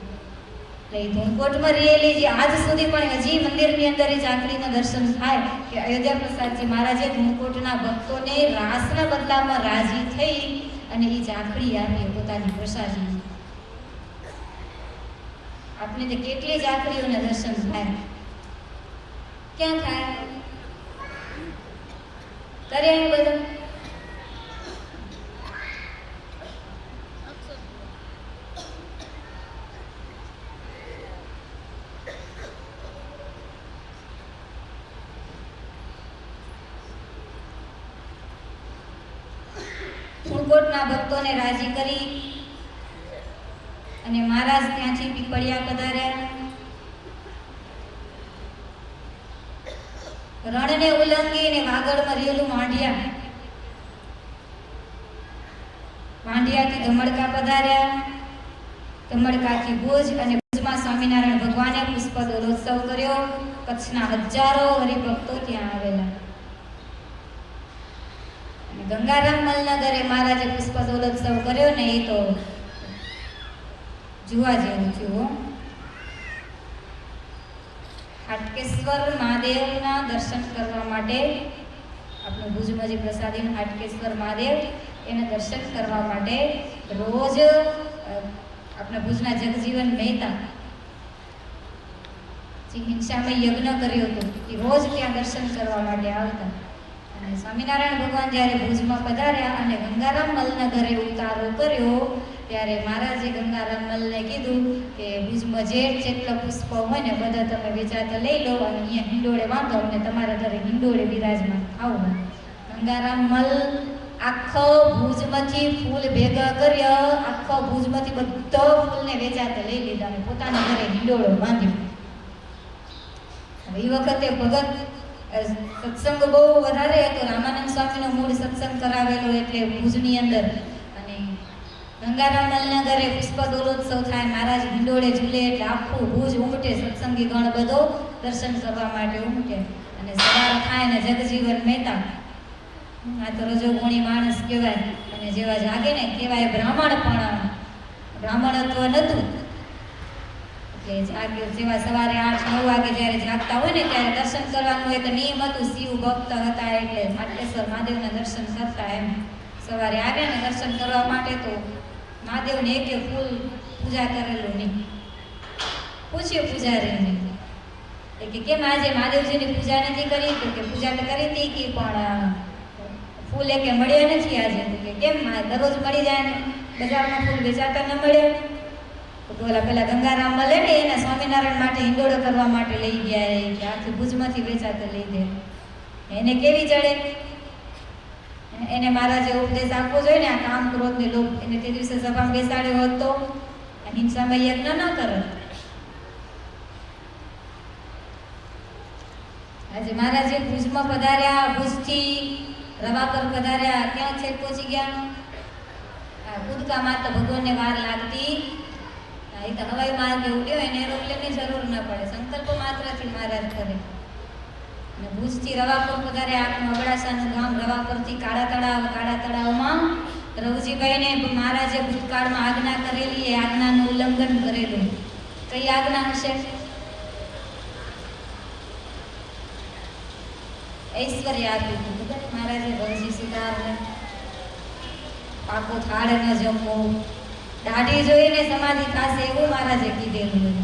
એટલે ધૂળકોટમાં રહેલી જે આજ સુધી પણ હજી મંદિરની અંદર એ ચાખડીના દર્શન થાય કે અયોધ્યા પ્રસાદજી મહારાજે ધૂળકોટના ભક્તોને રાસના બદલામાં રાજી થઈ અને એ ચાખડી આપી પોતાની પ્રસાદી. આપણે તો કેટલી ચાખડીઓના દર્શન થાય, ક્યાં થાય? કર્યા બધા ધૂળકોટના ભક્તોને રાજી કરી અને મહારાજ ત્યાંથી પીપળિયા પધાર્યા. રણને ઉલ્લંઘીને વાગડમાં રહેલું માંડિયાથી ધમડકા પધાર્યા. ધમડકાથી ભુજ અને ભુજમાં સ્વામિનારાયણ ભગવાને પુષ્પ દોલોત્સવ કર્યો. કચ્છના હજારો હરિભક્તો ત્યાં આવેલા. ગંગારામ મલનગરે મહારાજે પુષ્પ દોલોત્સવ કર્યો ને એ તો જોવા જેવું થયું. હાટકેશ્વર મહાદેવના દર્શન કરવા માટે આપણે ભુજમાં જે પ્રસાદી હાટકેશ્વર મહાદેવ એના દર્શન કરવા માટે રોજ આપણા ભુજના જગજીવન મહેતા જે હિંસામય યજ્ઞ કર્યો હતો એ રોજ ત્યાં દર્શન કરવા માટે આવતા. અને સ્વામિનારાયણ ભગવાન જ્યારે ભુજમાં પધાર્યા અને ગંગારામ મલના ઘરે ઉતારો કર્યો ત્યારે મહારાજે ગંગારામ મલને કીધું કે ભુજમાં જેટલા પુષ્પ હોય ને બધા તમે વેચાતા લઈ લો અને અહીંયા હિંડોળે વાંધો અને તમારા ઘરે હિંડોળે બિરાજમાન આવો. ગંગારામ મલ આખો ભુજમાંથી ફૂલ ભેગા કર્યા, આખો ભુજમાંથી બધા ફૂલને વેચાતા લઈ લીધા અને પોતાના ઘરે હિંડોળો બાંધ્યો. એ વખતે ભગત સત્સંગ બહુ વધારે હતો. રામાનંદ સ્વામીનો મૂળ સત્સંગ કરાવેલો એટલે ભુજની અંદર. અને ગંગારામ મલના ઘરે પુષ્પ દોલોત્સવ થાય, મહારાજ હિંડોળે ઝૂલે એટલે આખું ભુજ ઉમટે, સત્સંગી ગણ બધો દર્શન કરવા માટે ઉમટે. અને સવાર થાય ને જગજીવન મહેતા આ તો રજોગુણી માણસ કહેવાય અને જેવા જાગે ને કહેવાય બ્રાહ્મણ, પણ બ્રાહ્મણત્વ નહોતું. જેવા સવારે 8-9 વાગે જ્યારે જાગતા હોય ને ત્યારે દર્શન કરવાનું એક નિયમ હતું. શિવ ભક્ત હતા એટલે હાટકેશ્વર મહાદેવના દર્શન કરતા. એમ સવારે આવ્યા ને દર્શન કરવા માટે તો મહાદેવને એક ફૂલ પૂજા કરેલું નહીં. પૂછ્યું પૂજારીને કે કેમ આજે મહાદેવજીની પૂજા નથી કરી? તો કે પૂજા તો કરી હતી કે પણ ફૂલ એકે મળ્યા નથી આજે. તો કે કેમ દરરોજ મળી જાય ને બજારમાં ફૂલ વેચાતા ન મળે? તો પેલા ગંગારામ મળે ને એના સ્વામિનારાયણ માટે હિંડોળો કરવા માટે લઈ ગયા કે આખી ભુજમાંથી વેચાતા લઈ દે. એને કેવી ચડે? એને મહારાજે ઉપદેશ આપવો જોઈએ ને આ કામ ક્રોધ ને લોભ. એને તે દિવસે સભામાં બેસાડ્યો હોત તો હિંસામય યજ્ઞ ન કરે. આજે મહારાજે ભુજમાં પધાર્યા, ભુજથી રવા પર પધાર્યા, ક્યાં છેક પહોંચી ગયા? કૂદકામાં તો ભગવાનને વાર લાગતી. એ તો હવાઈ માર્ગે ઉડ્યો, એને એરોપ્લેનની જરૂર ન પડે, સંકલ્પ માત્રથી મહારાજ કરે. અને ભુજથી રવાપર પધાર્યા. આપણું અબડાસાનું ગામ રવાપરથી કાળા તળાવમાં રવજીભાઈને મહારાજે ભૂતકાળમાં આજ્ઞા કરેલી, એ આજ્ઞાનું ઉલ્લંઘન કરેલું. કઈ આજ્ઞા હશે? ઐશ્વર્ય આપ્યું હતું મહારાજે રવજી સુધારને. પાકો થાળ ન જમવો, દાઢી જોઈને સમાધિ થશે એવું મહારાજે કીધેલું.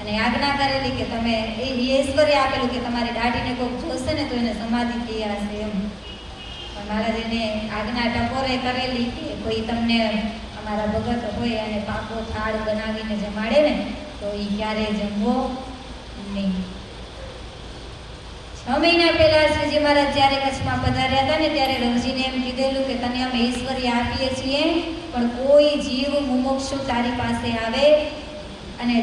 અને આજ્ઞા કરેલી કે તમે ઐશ્વર્ય આપેલું કે તમારી દાઢીને કોઈક જોશે ને તો એને સમાધિ થઈ હશે એમ. પણ મહારાજે એને આજ્ઞા ટકોરે કરેલી કે કોઈ તમને અમારા ભગત હોય અને પાકો થાળ બનાવીને જમાડે ને તો એ ક્યારેય જમવો નહીં. 6 મહિના પહેલા શ્રીજી મહારાજ જ્યારે કચ્છમાં પધાર્યા હતા ને ત્યારે રવજીને એમ કીધેલું કે તને અમે ઐશ્વર્ય આપીએ છીએ પણ કોઈ જીવ મુમુક્ષુ તારી પાસે આવે અને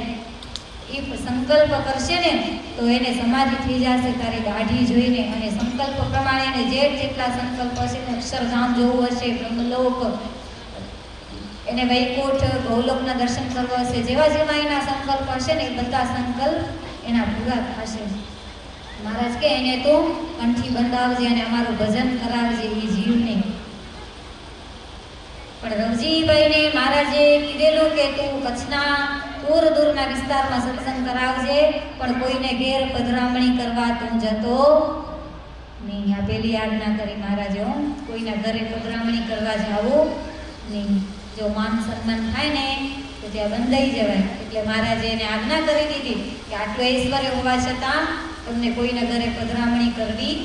એ સંકલ્પ કરશે ને તો એને સમાધિ થઈ જશે તારી દાઢી જોઈને. અને સંકલ્પ પ્રમાણે એને જેટલા સંકલ્પ હશે અક્ષરધામ જોવું હશે, બ્રહ્મલોક, એને વૈકુંઠ ગૌલોકના દર્શન કરવા હશે, જેવા જેવા એના સંકલ્પ હશે ને એ બધા સંકલ્પ એના પૂરા થશે. મહારાજ કે એને તો કંઠી બંધાવજે અને અમારું ભજન કરાવજે એ જીવને. પણ રવજીભાઈને મહારાજે કીધેલું કે તું કચ્છના દૂરના વિસ્તારમાં સત્સંગ કરાવજે પણ કોઈને ઘેર પધરામણી કરવા તું જતો નહીં. આ પેલી આજ્ઞા કરી મહારાજે, કોઈના ઘરે પધરામણી કરવા જાવું નહીં. જો માન સન્માન થાય ને તો ત્યાં બંધાઈ જવાય. એટલે મહારાજે એને આજ્ઞા કરી દીધી કે આટલું ઐશ્વર્ય હોવા છતાં તમને કોઈના ઘરે પધરામણી કરવી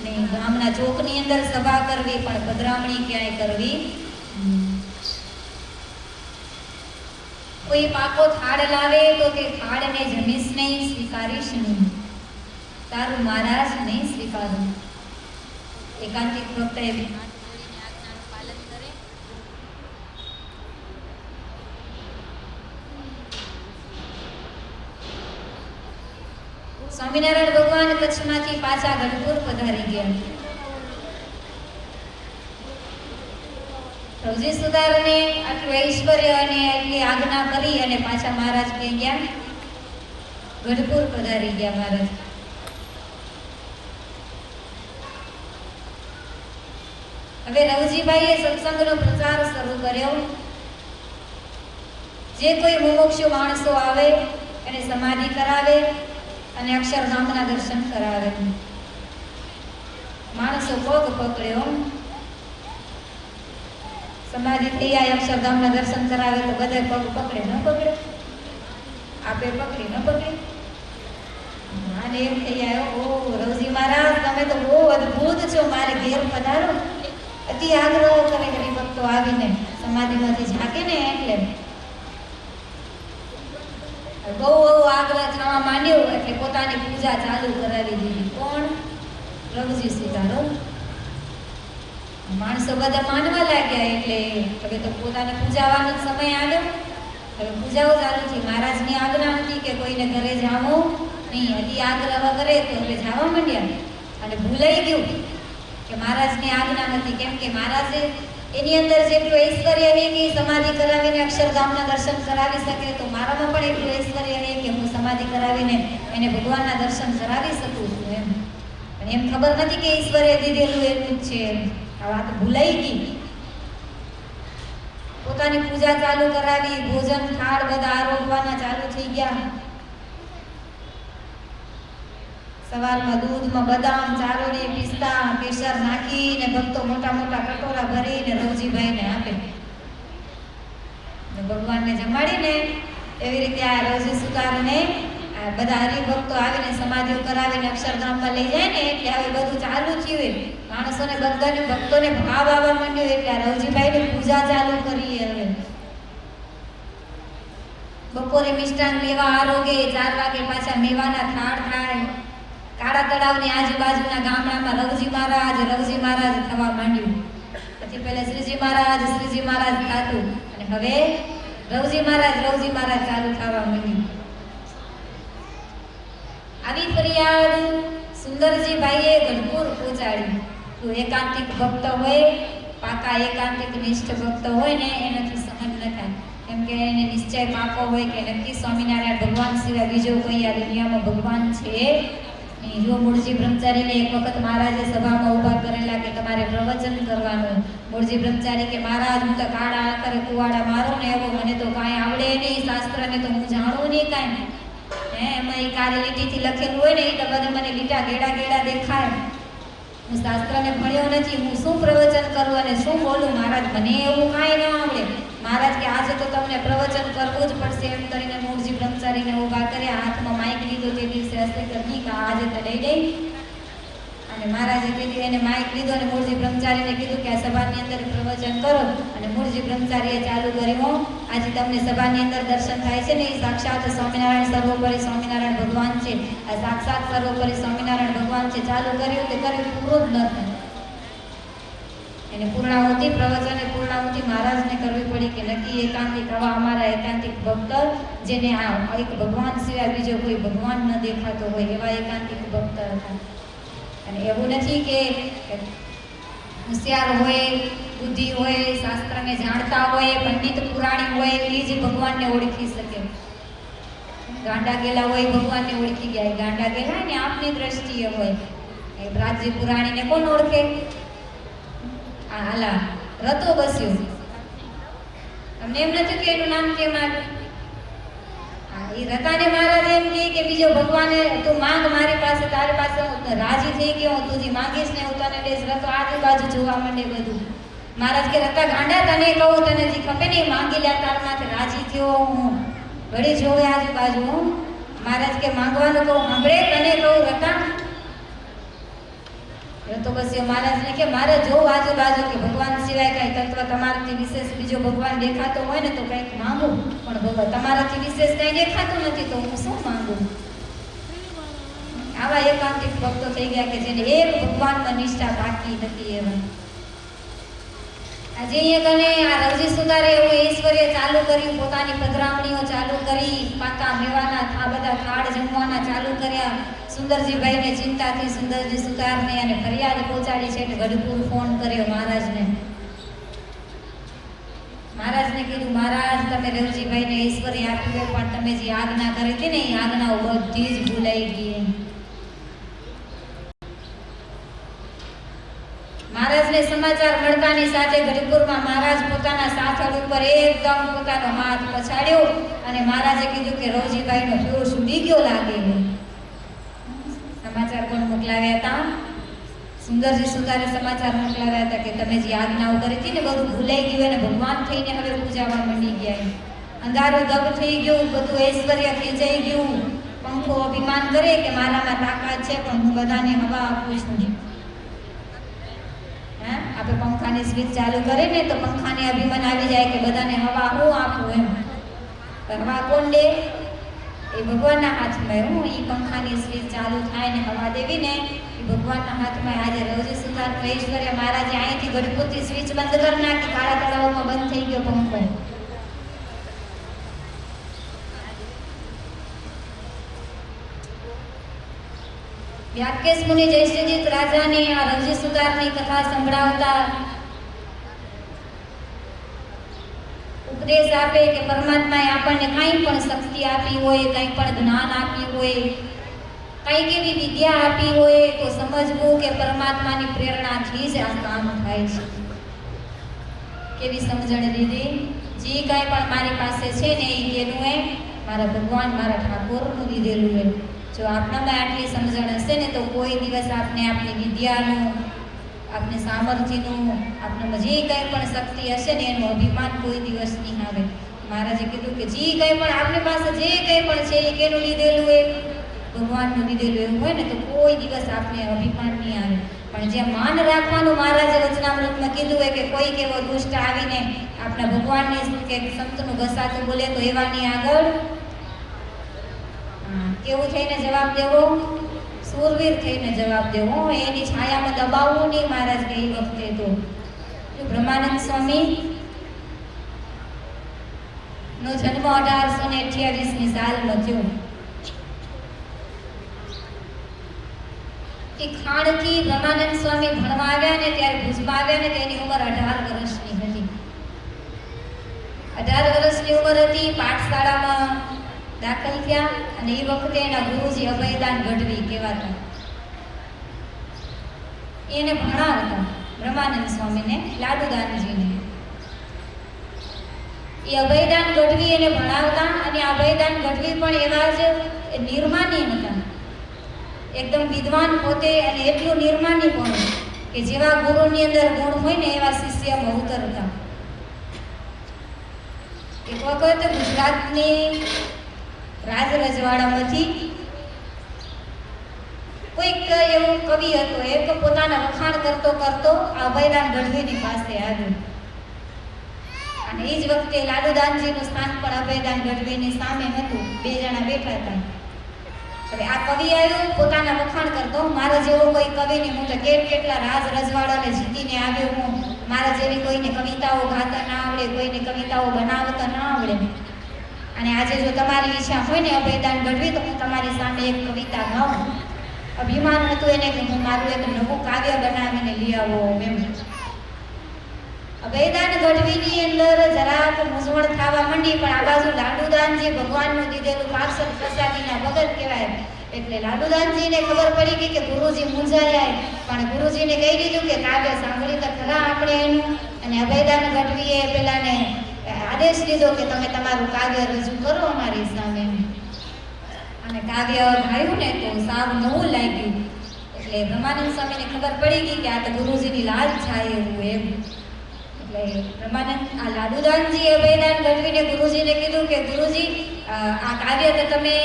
નહીં. ગામના ચોકની અંદર સભા કરવી પણ પધરામણી ક્યાંય કરવી. કોઈ પાકો થાળ લાવે તો તે થાળને જમીશ નહીં, સ્વીકારીશ નહીં, તારું મહારાજ નહીં સ્વીકારું. એકાંતિક ભક્ત એવી આજ્ઞાનું પાલન કરે. સ્વામિનારાયણ ભગવાન કચ્છમાંથી પાછા ગઢપુર પધારી ગયા. રવજી સુધારને આટલું ઐશ્વર્ય અને એટલી આજ્ઞા કરી અને પાછા મહારાજ ક્યાં ગયા? ગઢપુર પધારી ગયા મહારાજ. હવે રવજીભાઈએ સત્સંગનો પ્રચાર શરૂ કર્યો. જે કોઈ મુમુક્ષુ માણસો આવે એને સમાધિ કરાવે અને અક્ષરધામના દર્શન કરાવે. માણસો પગ પકડ્યો, સમાધિ થઈ જાય, અક્ષરધામના દર્શન કરાવે તો બધા પગ પકડે, ન પકડે? આપે પકડી ન પકડી? અને એમ થઈ જાય, ઓ રવજી મહારાજ તમે તો બહુ અદભુત છો, મારે ઘેર પધારો. અતિ આગ્રહ કરે હરિભક્તો આવીને સમાધિમાંથી જાગે ને એટલે બહુ આગ્રહ થવા માંડ્યો એટલે પોતાની પૂજા ચાલુ કરાવી દીધી. કોણ? રવજી સુધારો. માણસો બધા માનવા લાગ્યા એટલે હવે તો પોતાને પૂજાવાનો સમય આવ્યો. હવે પૂજાઓ ચાલુ થઈ. મહારાજની આજ્ઞા હતી કે કોઈને ઘરે જાવો નહીં. અતિ આગ્રહ કરે તો હવે જવા માંડ્યા અને ભૂલાઈ ગયું કે મહારાજની આજ્ઞા નથી. કેમ કે મહારાજે એની અંદર જેટલું ઐશ્વર્ય છે કે સમાધિ કરાવીને અક્ષરધામના દર્શન કરાવી શકે, તો મારામાં પણ એટલું ઐશ્વર્ય છે કે હું સમાધિ કરાવીને એને ભગવાનના દર્શન કરાવી શકું છું એમ. પણ એમ ખબર નથી કે ઈશ્વરે દીધેલું એટલું જ છે. આ વાત ભૂલાઈ ગઈ. પોતાની પૂજા ચાલુ કરાવી, ભોજન થાળ બધા આરોગવાના ચાલુ થઈ ગયા. સવારમાં દૂધમાં બદામ, ચારોળી, પિસ્તા, કેસર નાખીને ભક્તો મોટા મોટા કટોરા ભરીને રવજીભાઈને આપે. ભગવાનને જમાડીને એવી રીતે આ રવજી સુતારને બધા હરિભક્તો આવીને સમાધિઓ કરાવીને અક્ષરધામમાં લઈ જાય ને એટલે હવે બધું ચાલુ થયું. માણસોને બધાને ભક્તોને ભાવ આવવા માંડ્યો એટલે આ રવજીભાઈની પૂજા ચાલુ કરી. હવે બપોરે મિષ્ટાન લેવા આરોગે, 4 વાગે પાછા મેવાના થાળ થાય. કાળા તળાવની આજુબાજુના ગામડામાં રવજી મહારાજ થવા માંડ્યું. પછી પહેલા શ્રીજી મહારાજ થતું અને હવે રવજી મહારાજ ચાલુ થવા માંડ્યું. આવી ફરિયાદ સુંદરજીભાઈએ ગઢપુર પહોંચાડી. તો એકાંતિક ભક્ત હોય, પાકા એકાંતિક નિષ્ઠ ભક્ત હોય ને એનાથી સહન ન થાય. કેમ કે એને નિશ્ચય પાકો હોય કે નક્કી સ્વામિનારાયણ ભગવાન સિવાય બીજો કોઈ આ દુનિયામાં ભગવાન છે. જો મૂળજી બ્રહ્મચારીને એક વખત મહારાજે સભામાં ઊભા કરેલા કે તમારે પ્રવચન કરવાનું. મૂળજી બ્રહ્મચારી કે મહારાજ હું તો કાળા આખરે કુવાડા મારો ને એવો મને તો કાંઈ આવડે નહીં, શાસ્ત્રને તો હું જાણું નહીં કાંઈ. એમાં એ કાળી લીટીથી લખેલું હોય ને એ તો બધા મને લીટા ગેડા દેખાય. હું શાસ્ત્રને ભણ્યો નથી, હું શું પ્રવચન કરું અને શું બોલું મહારાજ, મને એવું કાંઈ ન આવડે. મહારાજ કે આજે તો તમને પ્રવચન કરવું જ પડશે એમ કરીને મૂળજી બ્રહ્મચારીને ઊભા કર્યા. હાથમાં માઇક લીધો તે દિવસે હશે કે નહીં કે આજે તો લઈ દઈ. અને મહારાજે કીધું એને માઇક લીધો અને મૂળજી બ્રહ્મચારીને કીધું કે આ સભાની અંદર પ્રવચન કરો. અને મૂળજી બ્રહ્મચારીએ ચાલુ કર્યું, આજે તમને સભાની અંદર દર્શન થાય છે ને એ સાક્ષાત સ્વામિનારાયણ સર્વોપરી સ્વામિનારાયણ ભગવાન છે. આ સાક્ષાત સર્વોપરી સ્વામિનારાયણ ભગવાન છે. ચાલુ કર્યું તે કર્યું પૂરું જ ન થાય. એને પૂર્ણાહુતિ પ્રવચને પૂર્ણાહુતિ મહારાજને કરવી પડી કે નક્કી એકાંતિક આવા અમારા એકાંતિક ભક્ત જેને આ એક ભગવાન સિવાય બીજો કોઈ ભગવાન ન દેખાતો હોય એવા એકાંતિક ભક્ત હતા. અને એવું નથી કે હોશિયાર હોય, બુદ્ધિ હોય, શાસ્ત્રને જાણતા હોય, પંડિત પુરાણી હોય એ જ ભગવાનને ઓળખી શકે. ગાંડા ગેલા હોય ભગવાનને ઓળખી ગયા. ગાંડા ગેલા ને આપની દ્રષ્ટિએ હોય. એ રાજ્ય પુરાણીને કોણ ઓળખે? હાલા રતો બસ્યો. તમને એમ નથી કે એનું નામ કેમ આવ્યું? એ રતાને મહારાજ એમ કે બીજો ભગવાન તું માંગ મારી પાસે, તારી પાસે હું રાજી થઈ ગયો, તું જે માંગીશ ને હું તને દઈશ. રતો આજુબાજુ જોવા માંડે બધું. મહારાજ કે રતા ગાંડા તને કહું, તને જે ખપે ને માંગી લે, તાર માથે રાજી થયો હું. વળી જોવે આજુબાજુ. મહારાજ કે માંગવાનું કહું સાંભળે, તને કહું રતા. તો પછી મહારાજને કે મારે જોવું આજુબાજુ કે ભગવાન સિવાય કઈ તત્વ તમારાથી વિશેષ બીજો ભગવાન દેખાતો હોય ને તો કંઈક માંગુ, પણ ભગવાન તમારાથી વિશેષ કઈ દેખાતું નથી તો હું શું માંગુ? આવા એકાંતિક ભક્તો થઈ ગયા કે જેને એક ભગવાનમાં નિષ્ઠા બાકી નથી. એવા આજે અહીંયા કને આ રવજી સુધારે એવું ઐશ્વર્ય ચાલુ કર્યું, પોતાની પધરામણીઓ ચાલુ કરી, પાકા મેવાના આ બધા થાળ જમવાના ચાલુ કર્યા. સુંદરજીભાઈને ચિંતાથી સુંદરજી સુતારને અને ફરિયાદ પહોંચાડી છે. ગઢપુર ફોન કર્યો મહારાજને. મહારાજને કીધું મહારાજ તમે રવજીભાઈને ઐશ્વર્ય આપ્યું પણ તમે જે આજ્ઞા કરી હતી ને એ આજ્ઞાઓ બધી જ ભૂલાઈ ગઈ. મહારાજને સમાચાર મળતાની સાથે ગઢપુરમાં મહારાજ પોતાના સાથળ ઉપર એકદમ પોતાનો હાથ પછાડ્યો અને મહારાજે કીધું કે રવજીભાઈનો ફ્યુઝ ઉડી ગયો લાગે. સમાચાર કોણ મોકલાવ્યા હતા? સુંદરજી સુતારે સમાચાર મોકલાવ્યા હતા કે તમે જે આજ્ઞાઓ કરી હતી ને બધું ભૂલાઈ ગયું અને ભગવાન થઈને હવે પૂજાવા માંડી ગયા. અંધારું દબ થઈ ગયું, બધું ઐશ્વર્ય ખેંચાઈ ગયું. પંખો અભિમાન કરે કે મારામાં તાકાત છે પણ હું બધાને હવા આપું છું. આપણે પંખાની સ્વિચ ચાલુ કરે ને તો પંખાને અભિમાન આવી જાય કે બધાને હવા હું આપું એમ. હવા કોણ દે? એ ભગવાનના હાથમાં. હું એ પંખાની સ્વિચ ચાલુ થાય ને હવા દેવી ને એ ભગવાનના હાથમાં. આજે રવજી સુતારનું ઐશ્વર્ય મહારાજે અહીંથી ગઢપુરથી સ્વિચ બંધ કરી નાખી, કાળા તળાવમાં બંધ થઈ ગયો પંખો. વ્યાસકેશ મુનિ જયશ્રીજીત રાજાને આ રવજી સુતારની કથા સંભળાવતા ઉપદેશ આપે કે પરમાત્માએ આપણને કંઈ પણ શક્તિ આપી હોય, કંઈ પણ જ્ઞાન આપ્યું હોય, કંઈક એવી વિદ્યા આપી હોય તો સમજવું કે પરમાત્માની પ્રેરણાથી જ આ કામ થાય છે. કેવી સમજણ દીધી? જે કાંઈ પણ મારી પાસે છે ને એ એનું એ મારા ભગવાન મારા ઠાકોરનું દીધેલું એમ. જો આપણામાં આટલી સમજણ હશે ને તો કોઈ દિવસ આપને આપણી વિદ્યાનું, આપને સામર્થ્યનું, આપણામાં જે કંઈ પણ શક્તિ હશે ને એનું અભિમાન કોઈ દિવસ નહીં આવે. મહારાજે કીધું કે જે કંઈ પણ આપણી પાસે જે કંઈ પણ છે એ કેનું લીધેલું એ ભગવાનનું લીધેલું એવું હોય ને તો કોઈ દિવસ આપને અભિમાન નહીં આવે. પણ જે માન રાખવાનું મહારાજે વચનામૃતમાં કીધું હોય કે કોઈક એવો દુષ્ટ આવીને આપણા ભગવાનને કે સંતનું ઘસાતું બોલે તો એવાની આગળ કેવું થઈને જવાબ દેવો? સુરવીર થઈને જવાબ દેવો. એની છાયામાં દબાવવું નહીં. મહારાજ કે એ વખતે તો બ્રહ્માનંદ સ્વામી નો જન્મ 1828ની સાલમાં થયો. એ ખાણથી બ્રહ્માનંદ સ્વામી ભણવા આવ્યા ને ત્યારે ભુજમાં આવ્યા ને તેની ઉંમર 18 વર્ષની હતી. 18 વર્ષની ઉંમર હતી. પાઠશાળામાં દાખલ થયા અને એ વખતે એના ગુરુજી અભયદાન ગઢવી કહેવાતા. એને ભણાવતા બ્રહ્માનંદ સ્વામીને, લાડુદાનજીને. એ અભયદાન ગઢવી એને ભણાવતા અને અભયદાન ગઢવી પણ એવા જ નિર્માની હતા. એકદમ વિદ્વાન પોતે અને એટલું નિર્માની પણ કે જેવા ગુરુની અંદર ગુણ હોય ને એવા શિષ્યમાં ઉતરતા. એક વખત ગુજરાતની રાજ રજવાડામાંથી કોઈક એવું કવિ હતો, એક પોતાના વખાણ કરતો કરતો અભયદાન ગઢવીની પાસે આવ્યો અને એ જ વખતે લાલુદાનજીનું સ્થાન પણ અભયદાન ગઢવીની સામે હતું. બે જણા બેઠા હતા. હવે આ કવિ આવ્યો પોતાના વખાણ કરતો. મારા જેવો કોઈ કવિ નહીં, હું તો કેટલા રાજ રજવાડાને જીતીને આવ્યો હું. મારા જેવી કોઈને કવિતાઓ ગાતા ના આવડે, કોઈને કવિતાઓ બનાવતા ના આવડે. અને આજે જો તમારી ઈચ્છા હોય ને અભયદાન ગઢવી તો હું તમારી સામે એક કવિતા ગાઉં. અભિમાન હતું એને કે હું મારું એક નવું કાવ્ય બનાવીને લઈ આવો એમ. અભયદાન ગઢવીની અંદર જરાક મૂંઝવણ થવા માંડી. પણ આ બાજુ લાડુદાનજી ભગવાનનું દીધેલું પાર્ષદ પ્રસાદીના ભગત કહેવાય એટલે લાડુદાનજીને ખબર પડી ગઈ કે ગુરુજી મૂંઝાયા. પણ ગુરુજીને કહી દીધું કે કાવ્ય સાંભળી તો ખરા આપણે એનું. અને અભયદાન ગઢવીએ પેલાને આદેશ દીધો કે તમે તમારું કાવ્ય રજૂ કરો અમારી સામે. અને કાવ્ય ગાયું ને તો સાવ નવું લાગ્યું. એટલે બ્રહ્માનંદ સ્વામીને ખબર પડી ગઈ કે આ તો ગુરુજીની લાજ થાય એવું એમ. એટલે બ્રહ્માનંદ આ લાડુદાનજી અભયદાન ગઢવીને ગુરુજીને કીધું કે ગુરુજી આ કાવ્ય તો તમે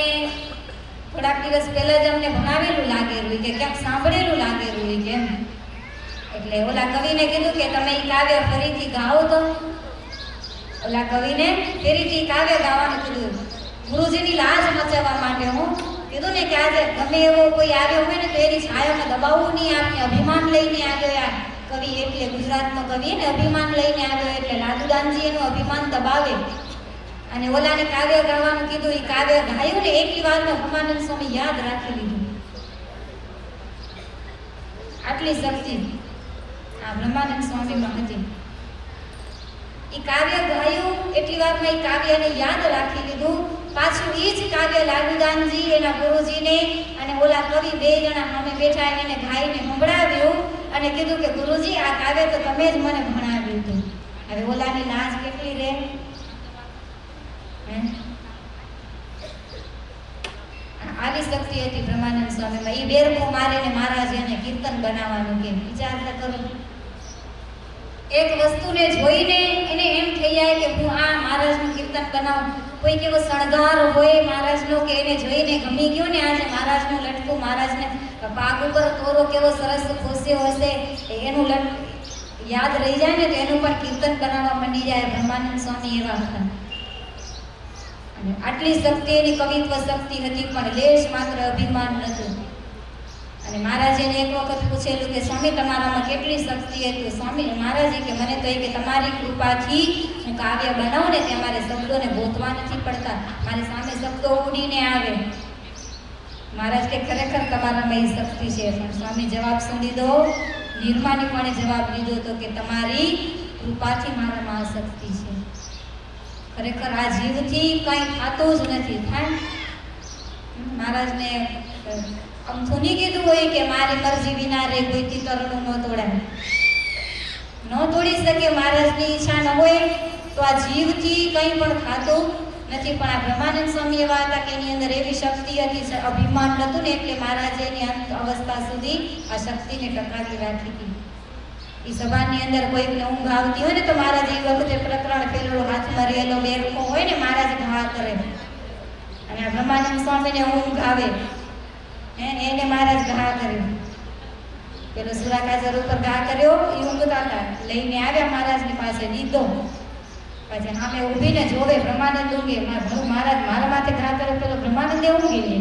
થોડાક દિવસ પહેલા જ અમને ભણાવેલું લાગેલું કે ક્યાંક સાંભળેલું લાગેલું કેમ. એટલે ઓલા કવિને કીધું કે તમે એ કાવ્ય ફરીથી ગાઓ તો. ઓલા કવિને ફરીથી કાવ્ય ગાવાનું કીધું. ગુરુજીની લાજ મચાવવા માટે હું કીધું ને કે આજે ગમે એવો કોઈ આવ્યો હોય ને તો એની છાયામાં દબાવવું નહીં. આપને અભિમાન લઈને આવ્યો યાર કવિ એટલે ગુજરાતનો કવિ ને અભિમાન લઈને આવ્યો એટલે લાડુદાનજી એનું અભિમાન દબાવે. અને ઓલાને કાવ્ય ગાવાનું કીધું. એ કાવ્ય ગાયું ને એટલી વારમાં બ્રહ્માનંદ સ્વામી યાદ રાખી લીધું. આટલી શક્તિ આ બ્રહ્માનંદ સ્વામીમાં હતી. એ કાવ્ય ગાયું એટલી વારમાં એ કાવ્યને યાદ રાખી લીધું. પાછું એ જ કાવ્ય લાડુદાનજી એના ગુરુજીને અને ઓલા કવિ બે જણા સામે બેઠા એને ગાઈને સંભળાવ્યું અને કીધું કે ગુરુજી આ કાવ્ય તો તમે જ મને ભણાવ્યું હતું. હવે ઓલાની લાજ કેટલી રહે. આલી શક્તિ હતી બ્રહ્માનંદ સ્વામીમાં. એ બેરખો મારીને મહારાજ એને કીર્તન બનાવવાનું કે વિચાર કરો. એક વસ્તુને જોઈને એને એમ થઈ જાય કે હું આ મહારાજનું કીર્તન બનાવું. કોઈ કેવો શણગાર હોય મહારાજનો કે એને જોઈને ગમી ગયો ને આજે મહારાજનું લટકું, મહારાજને પાક ઉપર તોરો કેવો સરસ ખોસ્યો હશે, એનું યાદ રહી જાય ને તો એનું પણ કીર્તન બનાવવા માંડી જાય. બ્રહ્માનંદ સ્વામી એવા હતા. અને આટલી શક્તિ એની કવિત્વ શક્તિ હતી, પણ લેશ માત્ર અભિમાન નહોતું. અને મહારાજે એક વખત પૂછેલું કે સ્વામી તમારામાં કેટલી શક્તિ હતી? સ્વામી મહારાજે કે મને તો એ કે તમારી કૃપાથી હું કાવ્ય બનાવું ને તે મારે શબ્દોને ગોતવા નથી પડતા, મારી સામે શબ્દો ઉડીને આવે. મહારાજ કે ખરેખર તમારામાં એ શક્તિ છે. પણ સ્વામી જવાબ શું દીધો? નિર્માણીપણે જવાબ દીધો હતો કે તમારી કૃપાથી મારામાં આ શક્તિ છે. ખરેખર આ જીવથી કંઈ થતું જ નથી. થાય મહારાજને આમ થુની કીધું હોય કે મારી મરજી વિના રે કોઈથી તરણું ન તોડાય, ન તોડી શકે. મહારાજની ઈચ્છા ન હોય તો આ જીવથી કંઈ પણ થતું નથી. પણ આ બ્રહ્માનંદ સ્વામી એવા હતા કે એની અંદર એવી શક્તિ હતી, અભિમાન નહોતું ને, એટલે મહારાજે એની અંત અવસ્થા સુધી આ શક્તિને ટકાવી રાખી હતી. એ સભાની અંદર કોઈકને ઊંઘ આવતી હોય ને તો મહારાજ એ વખતે પ્રકરણ ફેરવેલું હાથમાં રહેલો બેરખો હોય ને મહારાજ ઘા કરે. અને આ બ્રહ્માનંદ સ્વામીને ઊંઘ આવે એને મહારાજ ઘા કર્યો. પેલો સુરાકાજર ઉપર ઘા કર્યો, એ ઊંઘતા હતા, લઈને આવ્યા મહારાજની પાસે, લીધો. પછી સામે ઊભીને જોવે બ્રહ્માનંદ ઊંઘે. મહારાજ મારા માથે ઘા કર્યો, પેલો બ્રહ્માનંદે ઊંઘી લે.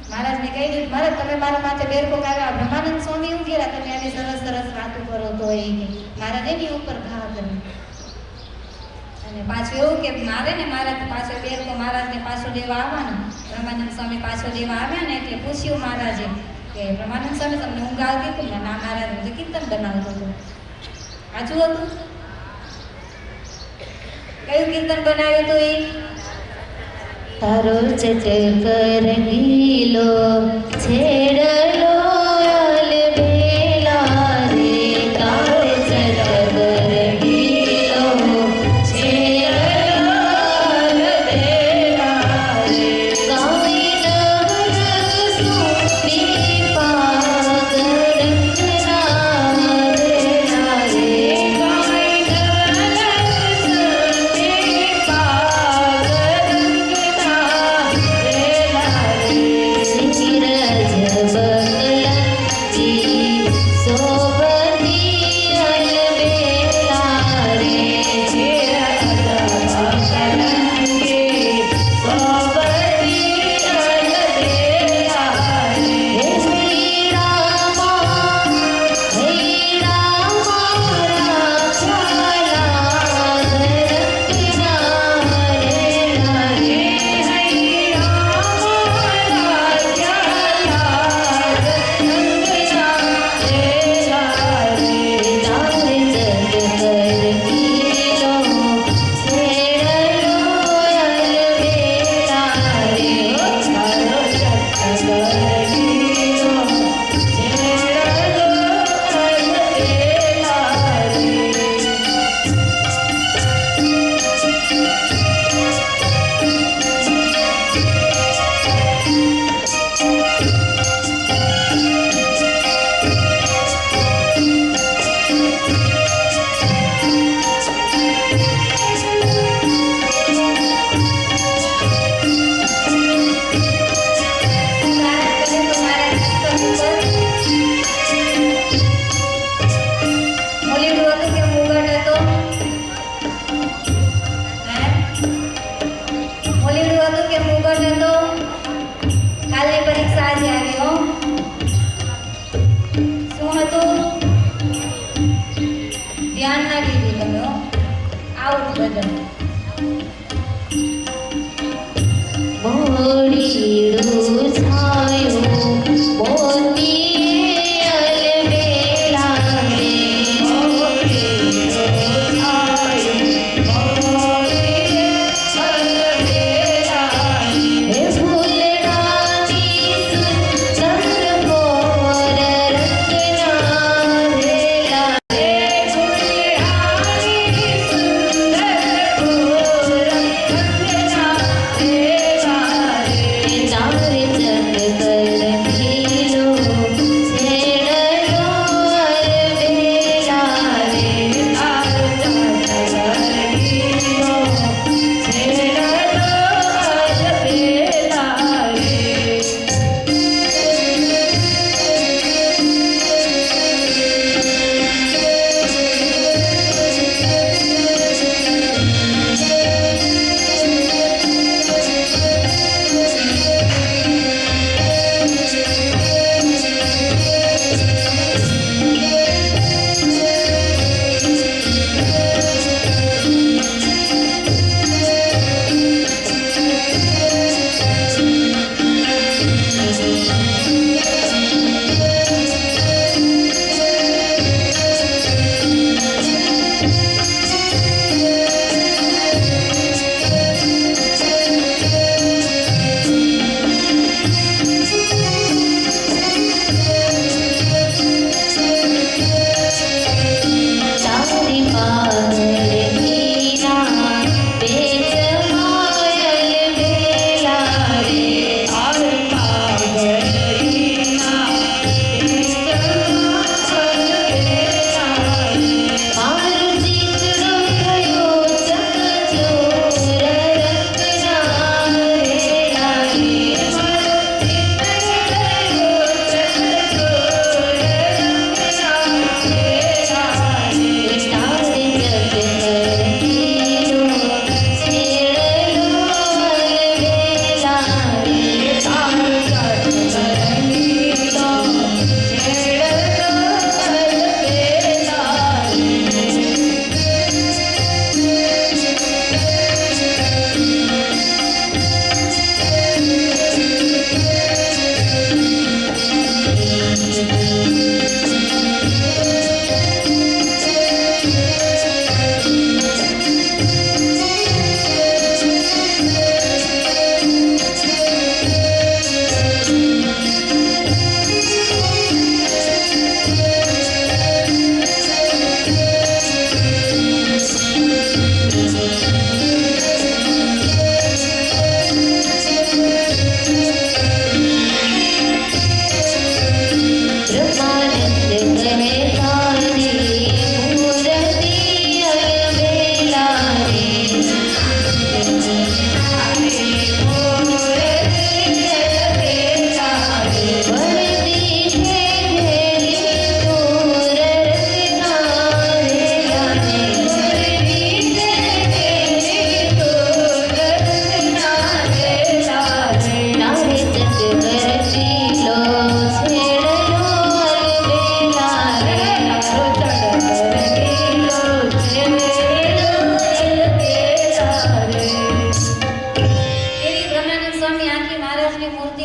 મહારાજને કહી દીધું મહારાજ તમે મારા માથે બેરખો કાઢ્યા, બ્રહ્માનંદ સ્વામી ઊંઘેલા, તમે એને સરસ સરસ વાતો કરો તો એ કે મહારાજ એની ઉપર ઘા કર્યો. અને પાછું એવું કે મારે ને મહારાજ પાછો બેરખો મહારાજને પાછો દેવા આવવાનો. બ્રહ્માનંદ સ્વામી પાછો દેવા આવ્યા ને એટલે પૂછ્યું મહારાજે કે બ્રહ્માનંદ સ્વામી તમને ઊંઘ આવતી હતી? ના મહારાજ હું કીર્તન બનાવતો હતો. સાચું હતું? કયું કીર્તન બનાવ્યું હતું એ? તારો ચચકર ગીલો છેડલો અલબેલા રે, તારો ચચકર ગીલો છેડલો અલબેલા રે, કાઈ નવરસ સુની પાગલ રંગના રેલા રે, કાઈ નવરસ સુની પાગલ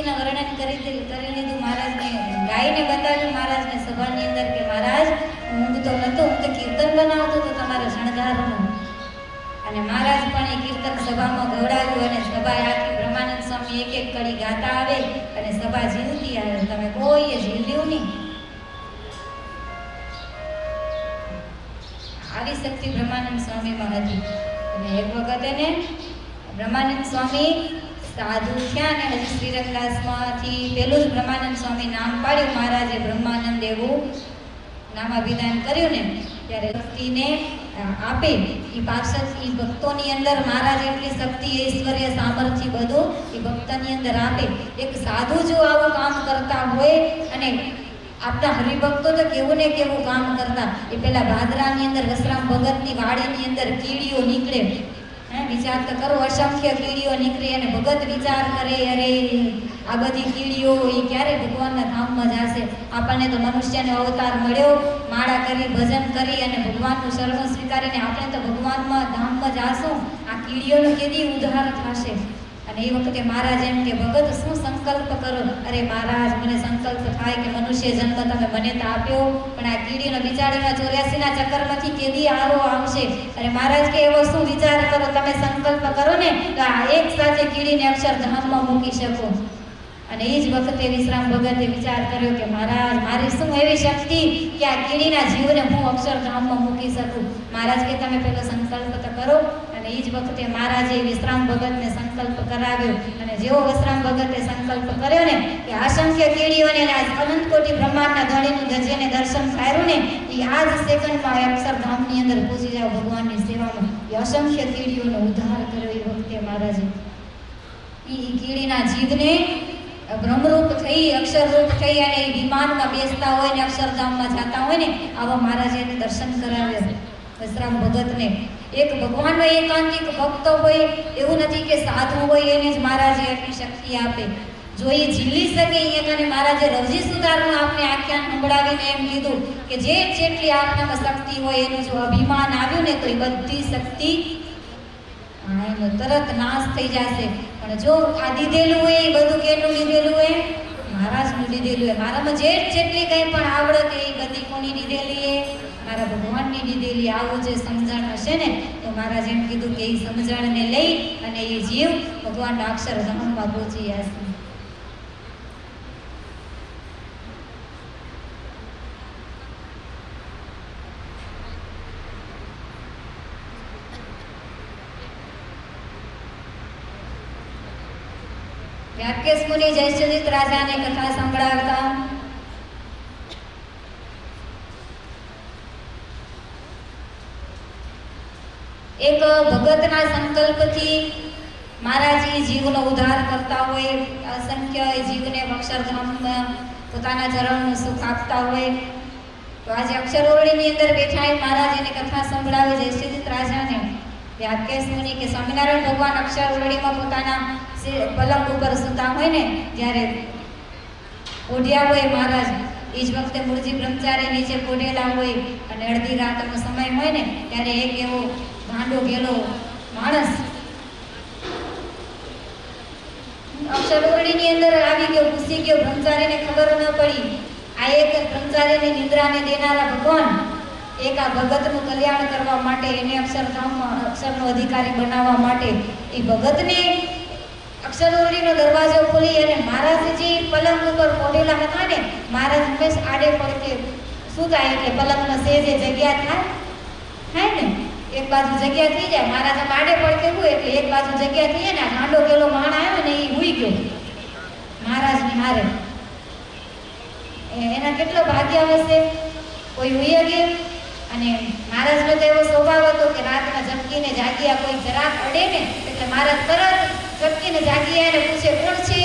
શક્તિનું વર્ણન કરી લીધું મહારાજને, ગાઈને બતાવ્યું મહારાજને સભાની અંદર કે મહારાજ હું તો નહોતો, હું તો કીર્તન બનાવતો હતો તમારા શણગારનું. અને મહારાજ પણ એ કીર્તન સભામાં ગવડાવ્યું અને સભા આખી બ્રહ્માનંદ સ્વામી એક એક કડી ગાતા આવે અને સભા ઝીલતી આવે. તમે કોઈએ ઝીલ્યું નહીં. આવી શક્તિ બ્રહ્માનંદ સ્વામીમાં હતી. અને એક વખત એને બ્રહ્માનંદ સ્વામી સાધુ થયા ને હજી શ્રીરંગદાસમાંથી પેલું જ બ્રહ્માનંદ સ્વામી નામ પાડ્યું મહારાજે, બ્રહ્માનંદ એવું નામાભિધાન કર્યું ને ત્યારે શક્તિને આપે એ પાર્ષદ એ ભક્તોની અંદર મહારાજ એટલી શક્તિ ઐશ્વર્ય સામર્થ્ય બધું એ ભક્તની અંદર આપે. એક સાધુ જો આવું કામ કરતા હોય અને આપણા હરિભક્તો તો કેવું ને કેવું કામ કરતા. એ પેલા ભાદરાની અંદર વસરામ ભગતની વાડીની અંદર કીડીઓ નીકળે, વિચાર તો કરો, અસંખ્ય કીડીઓ નીકળે અને ભગત વિચાર કરે અરે આ બધી કીડીઓ એ ક્યારે ભગવાનના ધામમાં જશે. આપણને તો મનુષ્યનો અવતાર મળ્યો, માળા કરી ભજન કરી અને ભગવાનનું શરણ સ્વીકારીને આપણે તો ભગવાનમાં ધામમાં જાશું. આ કીડીઓનો કેદી ઉદ્ધાર થશે. અને એ વખતે મહારાજ એમ કે ભગત શું સંકલ્પ કરો? અરે મહારાજ મને સંકલ્પ થાય કે મનુષ્ય જન્મ તમે મને તો આપ્યો, પણ આ કીડીનો બિચારીના 84ના ચક્કરમાંથી કેદી આરો આવશે. અરે મહારાજ કે એવો શું વિચાર કરો? તમે સંકલ્પ કરો ને તો આ એક સાથે કીડીને અક્ષરધામમાં મૂકી શકો. અને એ જ વખતે વિશ્રામ ભગતે વિચાર કર્યો કે મહારાજ મારી શું એવી શક્તિ કે આ કીડીના જીવને હું અક્ષરધામમાં મૂકી શકું. મહારાજ કે તમે પેલો સંકલ્પ તો કરો. અને એ જ વખતે મહારાજે વિશ્રામ ભગતને સંકલ્પ કરાવ્યો. અને જેવો વિશ્રામ ભગતે સંકલ્પ કર્યો ને કે અસંખ્ય કીડીઓને અનંત કોટી બ્રહ્માંડના ધણીનું જેને દર્શન થયું ને એ આ જ સેકન્ડમાં અક્ષરધામની અંદર પહોંચી જાવ ભગવાનની સેવામાં. એ અસંખ્ય કીડીઓનો ઉદ્ધાર કર્યો એ વખતે મહારાજે. એ કીડીના જીવને બ્રહ્મરૂપ થઈ અક્ષરરૂપ થઈ અને એ વિમાનમાં બેસતા હોય ને અક્ષરધામમાં જતા હોય ને આવા મહારાજે એને દર્શન કરાવ્યો વિશ્રામ ભગતને. એક ભગવાનનો એકાંતિક ભક્ત હોય એવું નથી કે સાધુ હોય એને જ મહારાજે એટલી શક્તિ આપે. જો એ ઝીલી શકે એ કને મહારાજે રવજી સુધારનું આપણે આખ્યાન સંભળાવીને એમ કીધું કે જેટલી આપણામાં શક્તિ હોય એનું જો અભિમાન આવ્યું ને તો એ બધી શક્તિ એનો તરત નાશ થઈ જશે. પણ જો આ દીધેલું હોય એ બધું કેનું લીધેલું હોય? મહારાજનું લીધેલું હોય. મારામાં જેટલી કંઈ પણ આવડત એ બધી કોની લીધેલી એ? મારા ભગવાનની લીધેલી. આવું જે સમજણ હશે ને તો મહારાજ એમ કીધું કે એ સમજણને લઈ અને એ જીવ ભગવાનના અક્ષરધામમાં પહોંચી જશે. વ્યાકેશ મુનિ જયસુદિત રાજાને કથા સંભળાવતા એક ભગતના સંકલ્પથી મહારાજ એ જીવનો ઉદ્ધાર કરતા હોય, અસંખ્ય જીવને અક્ષરધામમાં પોતાના ચરણનું સુખ આપતા હોય. તો આજે અક્ષરઓરડીની અંદર બેઠા મહારાજ એને કથા સંભળાવે જયસુદિત રાજાને. વ્યાકેશ મુનિ કે સ્વામિનારાયણ ભગવાન અક્ષરઓરડીમાં પોતાના પલંગ ઉપર સૂતા હોય ને ત્યારે ઓઢ્યા હોય મહારાજ. એ જ વખતે મૂળજી બ્રહ્મચારી નીચે પોઢેલા હોય અને અડધી રાતનો સમય હોય ને ત્યારે એક એવો ગાંડો ગેલો માણસ અક્ષરઓરડીની અંદર આવી ગયો, ઘૂસી ગયો. બ્રહ્મચારીને ખબર ન પડી. આ એક બ્રહ્મચારીની નિદ્રાને દેનારા ભગવાન એક આ ભગતનું કલ્યાણ કરવા માટે એને અક્ષરધામમાં અક્ષરનો અધિકારી બનાવવા માટે એ ભગતને અક્ષરઓરડીનો દરવાજો ખોલી અને મહારાજજી પલંગ ઉપર પોઢેલા હતા ને મહારાજ હંમેશ આડે પડકે શું થાય એટલે પલંગનો સેજે જગ્યા થાય ને એક બાજુ જગ્યા થઈ જાય. મહારાજ આડે પડકે હોય એટલે એક બાજુ જગ્યા થઈ જાય ને ગાંડો ગેલો માણ આવ્યો ને એ હુઈ ગયો મહારાજની હારે. એના કેટલો ભાગ્ય હશે. કોઈ હુઈ ગયું અને મહારાજનો તો એવો સ્વભાવ હતો કે રાતના ઝપકીને જાગ્યા કોઈ જરાક અડે ને એટલે મહારાજ તરત ઝપકીને જાગી અને પૂછે કોણ છે?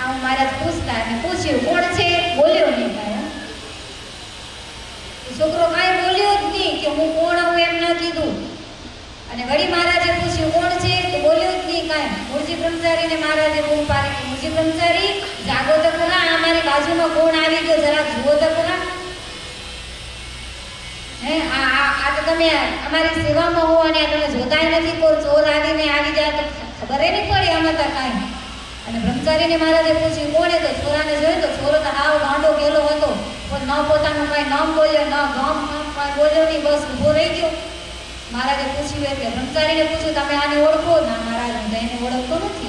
આવું મહારાજ પૂછતા અને પૂછ્યું કોણ છે? બોલ્યો નહીં કાંઈ. છોકરો કાંઈ બોલ્યો જ નહીં કે હું કોણ હું એમ ન કીધું. અને વળી મહારાજે પૂછ્યું કોણ છે? તો બોલ્યો જ નહીં કાંઈ. મૂળજી બ્રહ્મચારીને મહારાજે બૂમ પાડી કે મૂળજી બ્રહ્મચારી જાગો તો ખરા, અમારી બાજુમાં કોણ આવી ગયો જરાક જુઓ તો ખરા. આ તો તમે અમારી સેવામાં હો અને તમે જોતાય નથી. કોઈ ચોર આવીને આવી જાય તો ખબર નહીં પડે અમે તો કાંઈ. અને બ્રહ્મચારીને મહારાજે પૂછ્યું કોણે? તો છોરાને જોયું તો છોરો તો આવ ગાંડો ગયેલો હતો, પણ ન પોતાનું કાંઈ નામ બોલ્યો, ન ગામ કાંઈ બોલ્યો નહીં, બસ ઊભો રહી ગયો. મહારાજે પૂછ્યું એટલે બ્રહ્મચારીને પૂછ્યું તમે આને ઓળખો? ના મહારાજ હું તો એને ઓળખતો નથી.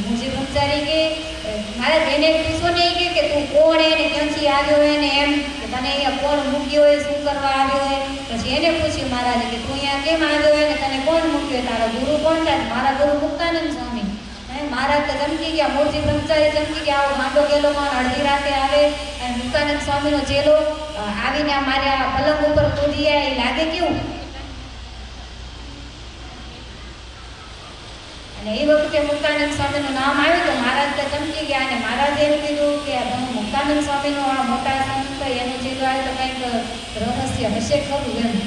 મુજી બ્રહ્મચારી કે મહારાજ એને પૂછો નહીં કે તું કોણ, એને ક્યાંથી આવ્યો એને એમ કે તને અહીંયા કોણ મૂક્યો હોય, શું કરવા આવ્યો હોય. પછી એને પૂછ્યું મહારાજે કે તું અહીંયા કેમ આવ્યો હોય ને તને કોણ મૂક્યો? તારો ગુરુ કોણ થાય? મારા ગુરુ મુક્તાનંદ સ્વામી. મહારાજ તો ચમકી ગયા, મૂળજી બ્રહ્મચારી ચમકી ગયા, આવો માંડો ગયેલો કોણ અડધી રાતે આવે અને મુક્તાનંદ સ્વામીનો ચેલો આવીને અમારે આ પલંગ ઉપર કૂદી એ લાગે કેવું? અને એ વખતે મુક્તાનંદ સ્વામીનું નામ આવ્યું તો મહારાજ તો ચમકી ગયા અને મહારાજે એમ કીધું કે મુક્તાનંદ સ્વામીનો આ મોટા સંત એનો ચેલો આવે તો કંઈક રહસ્ય હશે ખરું એમ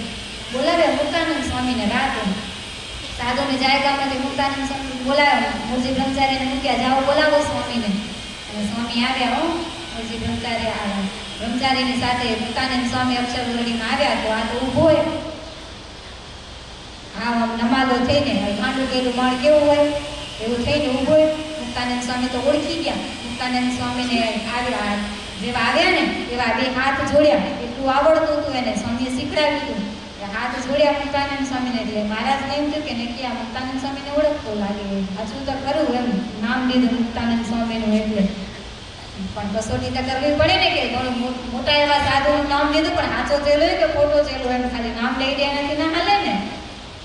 બોલાવે મુક્તાનંદ સ્વામીને રાતે. સાધુને જાયગામાંથી મુક્તાનંદ સ્વામી બોલાવ્યા, મૂળજી બ્રહ્મચારીને મૂક્યા, જાઓ બોલાવો સ્વામીને. અને સ્વામી આવ્યા, હો મૂળજી બ્રહ્મચારી આવ્યા, બ્રહ્મચારીની સાથે મુક્તાનંદ સ્વામી અક્ષરવડીમાં આવ્યા. તો આ તો ઊભો હોય, હા આમ નમાલો થઈને ગાંડું ગયેલું માળ કેવું હોય એવું થઈને ઊભો હોય. મુક્તાનંદ સ્વામી તો ઓળખી ગયા. મુક્તાનંદ સ્વામીને આવ્યા, જેવા આવ્યા ને એવા બે હાથ જોડ્યા, એટલું આવડતું હતું એને, સ્વામીએ શીખડાવ્યું હતું. હાથ જોડ્યા મુક્તાનંદ સ્વામીને. એટલે મહારાજને એમ થયું કે નક્કી આ મુક્તાનંદ સ્વામીને ઓળખતો લાગે, હજુ તો ખરું એમ નામ લીધું મુક્તાનંદ સ્વામીનું. એટલે પણ કસોટી તો કરવી પડે ને કે મોટા એવા સાધુનું નામ લીધું પણ સાચો ચેલો કે ખોટો ચેલો એમ ખાલી નામ લઈ દે એનાથી ના હાલે ને.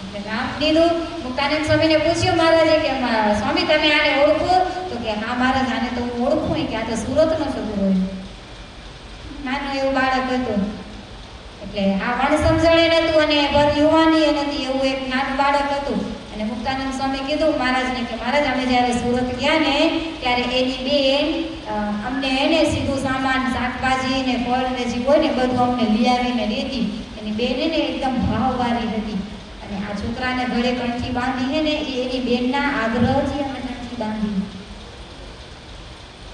એટલે નામ લીધું. મુક્તાનંદ સ્વામીને પૂછ્યું મહારાજે કે સ્વામી તમે આને ઓળખો? તો કે હા મહારાજ આને તો હું ઓળખું કે આ તો સુરતનો છોકરો હોય, નાનું એવું બાળક હતું. એટલે આ વણ સમજણે નતું અને ભર યુવાની નથી, એવું એક નાનું બાળક હતું. અને મુક્તાનંદ સ્વામી કીધું મહારાજને કે મહારાજ અમે જ્યારે સુરત ગયા ને ત્યારે એની બેન અમને એને સીધું સામાન શાકભાજી ને ફળ ને જે હોય ને બધું અમને લઈ આવીને દેતી. એની બેન એને એકદમ ભાવવાળી હતી અને આ છોકરાને ગળે કંઠી બાંધી છે ને એ એની બેનના આગ્રહથી અમે કંઠી બાંધી.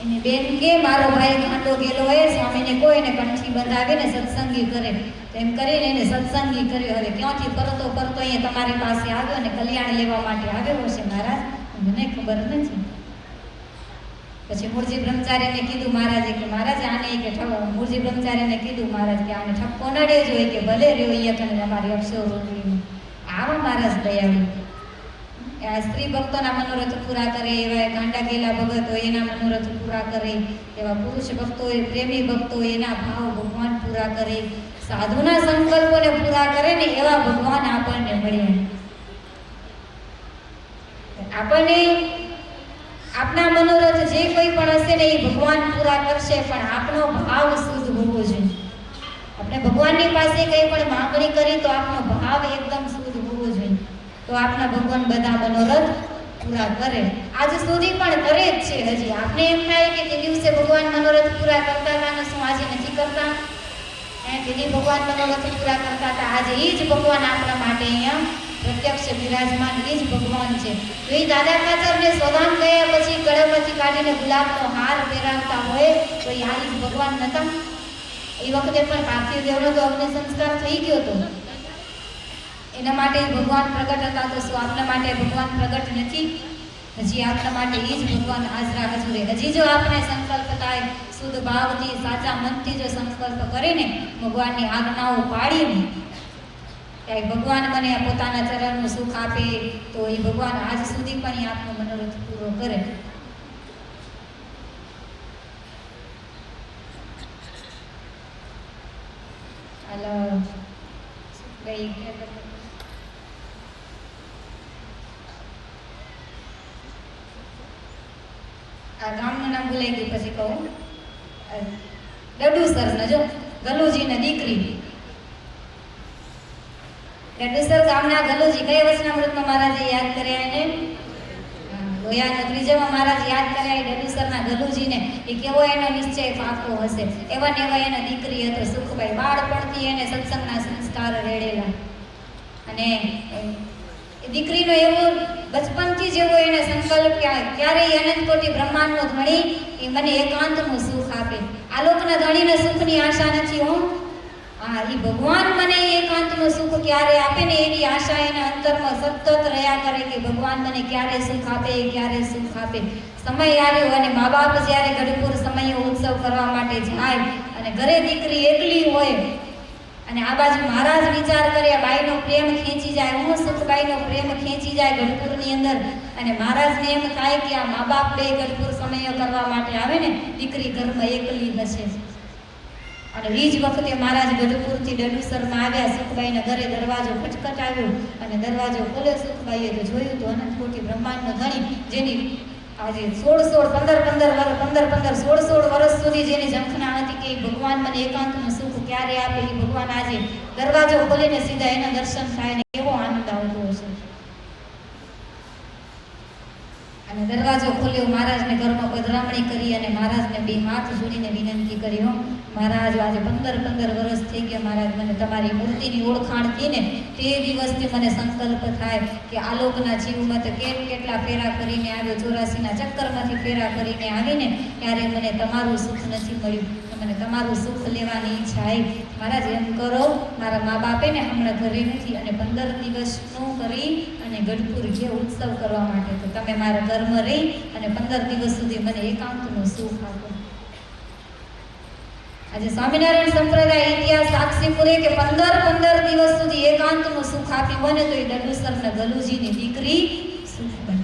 એની બેન કે મારો ભાઈ ગાંડો ગયેલો હોય, સ્વામીને કોઈને કંઠી બંધાવીને સત્સંગી કરે. એમ કરીને એને સત્સંગી કર્યો. હવે ક્યાંથી ફરતો ફરતો અહીંયા તમારી પાસે આવ્યો અને કલ્યાણ લેવા માટે આવ્યો હશે મહારાજ, મને ખબર નથી. પછી મૂળજી બ્રહ્મચારીને કીધું મહારાજે કે મહારાજ આને કે મૂળજી બ્રહ્મચારીને કીધું મહારાજ કે આને ઠપકો નડે જોઈએ કે ભલે રહ્યો અહીંયા કને અમારી અક્ષર રોટલીનું. આવા મહારાજ દયાળુ. આ સ્ત્રી ભક્તોના મનોરથ પૂરા કરે, એવા ગાંડા ગયેલા ભગતો એના મનોરથ પૂરા કરે, એવા પુરુષ ભક્તો પ્રેમી ભક્તો એના ભાવ ભગવાન પૂરા કરે, સાધુના સંકલ્પોને પૂરા કરે ને એવા ભગવાન આપણને મળ્યા. આપણને આપના મનોરથ જે કોઈ પણ હશે ને એ ભગવાન પૂરા કરશે, પણ આપણો ભાવ શુદ્ધ હોવો જોઈએ. આપણે ભગવાનની પાસે કંઈ પણ માંગણી કરી તો આપણો ભાવ એકદમ શુદ્ધ હોવો જોઈએ, તો આપના ભગવાન બધા મનોરથ પૂરા કરે. આજ સુધી પણ કરે જ છે. હજી આપણે એમ થાય કે તે દિવસે ભગવાન મનોરથ પૂરા કરતા હતા ને શું આજે નથી કરતા? જેની ભગવાન મનોરથ પૂરા કરતા હતા આજે એ જ ભગવાન આપણા માટે અહીંયા પ્રત્યક્ષ બિરાજમાન એ જ ભગવાન છે. તો એ દાદા ખાચરને સોદામ ગયા પછી ગળામાંથી કાઢીને ગુલાબનો હાર પહેરાવતા હોય તો એ આ જ ભગવાન નતા? એ વખતે પણ પાર્થિવ દેવનો તો અગ્નિ સંસ્કાર થઈ ગયો હતો. એના માટે ભગવાન પ્રગટ હતા. તો શું આપણા માટે ભગવાન પ્રગટ નથી? હજી આપણા માટે એ જ ભગવાન હાજરા હજુરે. હજી જો આપણે સંકલ્પ થાય શુદ્ધ ભાવથી સાચા મનથી જો સંકલ્પ કરીને ભગવાનની આજ્ઞાઓ પાડીને ત્યારે ભગવાન મને પોતાના ચરણનું સુખ આપે તો એ ભગવાન આજ સુધી પણ એ આપનો મનોરથ પૂરો કરે. હાલો આ ગામનું નામ ભૂલાઈ ગયું પછી કહું. ડડુસર ને જો ગલુજીની દીકરી ડડુસર ગામના ગલુજી કયા વચનામૃતમાં મહારાજે યાદ કર્યા એને? લોયા ત્રીજામાં મહારાજ યાદ કર્યા ડડુસરના ગલુજીને. એ કેવો એનો નિશ્ચય પાકો હશે. એવા ને એવા એના દીકરી હતો સુખભાઈ. બાળપણથી એને સત્સંગના સંસ્કાર રેડેલા અને દીકરીનો એવો બચપનથી જેવો એને સંકલ્પ ક્યારેય અનંત કોટી બ્રહ્માંડનો ધણી એ મને એકાંતનું સુખ આપે. આ લોકના ધણીને સુખની આશા નથી. હું હા, ઈ ભગવાન મને એકાંતનું સુખ ક્યારે આપે ને એવી આશા એના અંતરમાં સતત રહ્યા કરે કે ભગવાન મને ક્યારે સુખ આપે, ક્યારે સુખ આપે. સમય આવ્યો અને મા બાપ જ્યારે ગઢપુર સમયે ઉત્સવ કરવા માટે જાય અને ઘરે દીકરી એકલી હોય અને આ બાજુ મહારાજ વિચાર કરે આ બાઈનો પ્રેમ ખેંચી જાય, હું સુખબાઈનો પ્રેમ ખેંચી જાય ગઢપુરની અંદર અને મહારાજને એમ થાય કે આ મા બાપ બે ગઢપુર સમય કરવા માટે આવે ને દીકરી ઘરમાં એકલી હશે. અને એ જ વખતે મહારાજ ગઢપુરથી ડડુસરમાં આવ્યા. સુખબાઈના ઘરે દરવાજો ખટખટાવ્યો અને દરવાજો ખોલ્યો. સુખબાઈએ તો જોયું તો અનંત કોટી બ્રહ્માંડનો ધણી જેની આજે 16 વર્ષ સુધી જેની ઝંખના હતી કે ભગવાન મને એકાંતનું સુખ ક્યારે આપે, એ ભગવાન આજે દરવાજો ખોલીને સીધા એના દર્શન થાય ને કેવો આનંદ આવતો હશે. અને દરવાજો ખોલ્યો, મહારાજને ઘરમાં પધરામણી કરી અને મહારાજને બે હાથ જોડીને વિનંતી કરી, હો મહારાજ આજે 15 વર્ષ થઈ ગયા, મહારાજ મને તમારી મૂર્તિની ઓળખાણ થઈ ને તે દિવસથી મને સંકલ્પ થાય કે આલોકના જીવમાં તો કેટલા ફેરા કરીને આવ્યો, 84ના ચક્કરમાંથી ફેરા કરીને આવીને ત્યારે મને તમારું સુખ નથી મળ્યું, મને તમારું સુખ લેવાની ઈચ્છા આવી. મહારાજ એમ કરો, મારા મા બાપે ને હમણાં ઘરે નથી અને 15 દિવસનું કરી અને ગઢપુર જે ઉત્સવ કરવા માટે તો તમે મારા ઘરમાં રહી અને 15 દિવસ સુધી મને એકાંતનું સુખ આપો. આજે સ્વામિનારાયણ સંપ્રદાય ઇતિહાસ સાક્ષી પૂરે કે 15 દિવસ સુધી એકાંતનું સુખ આપ્યું બને તો એ ડડુસરના ગલુજીની દીકરી સુખ બને.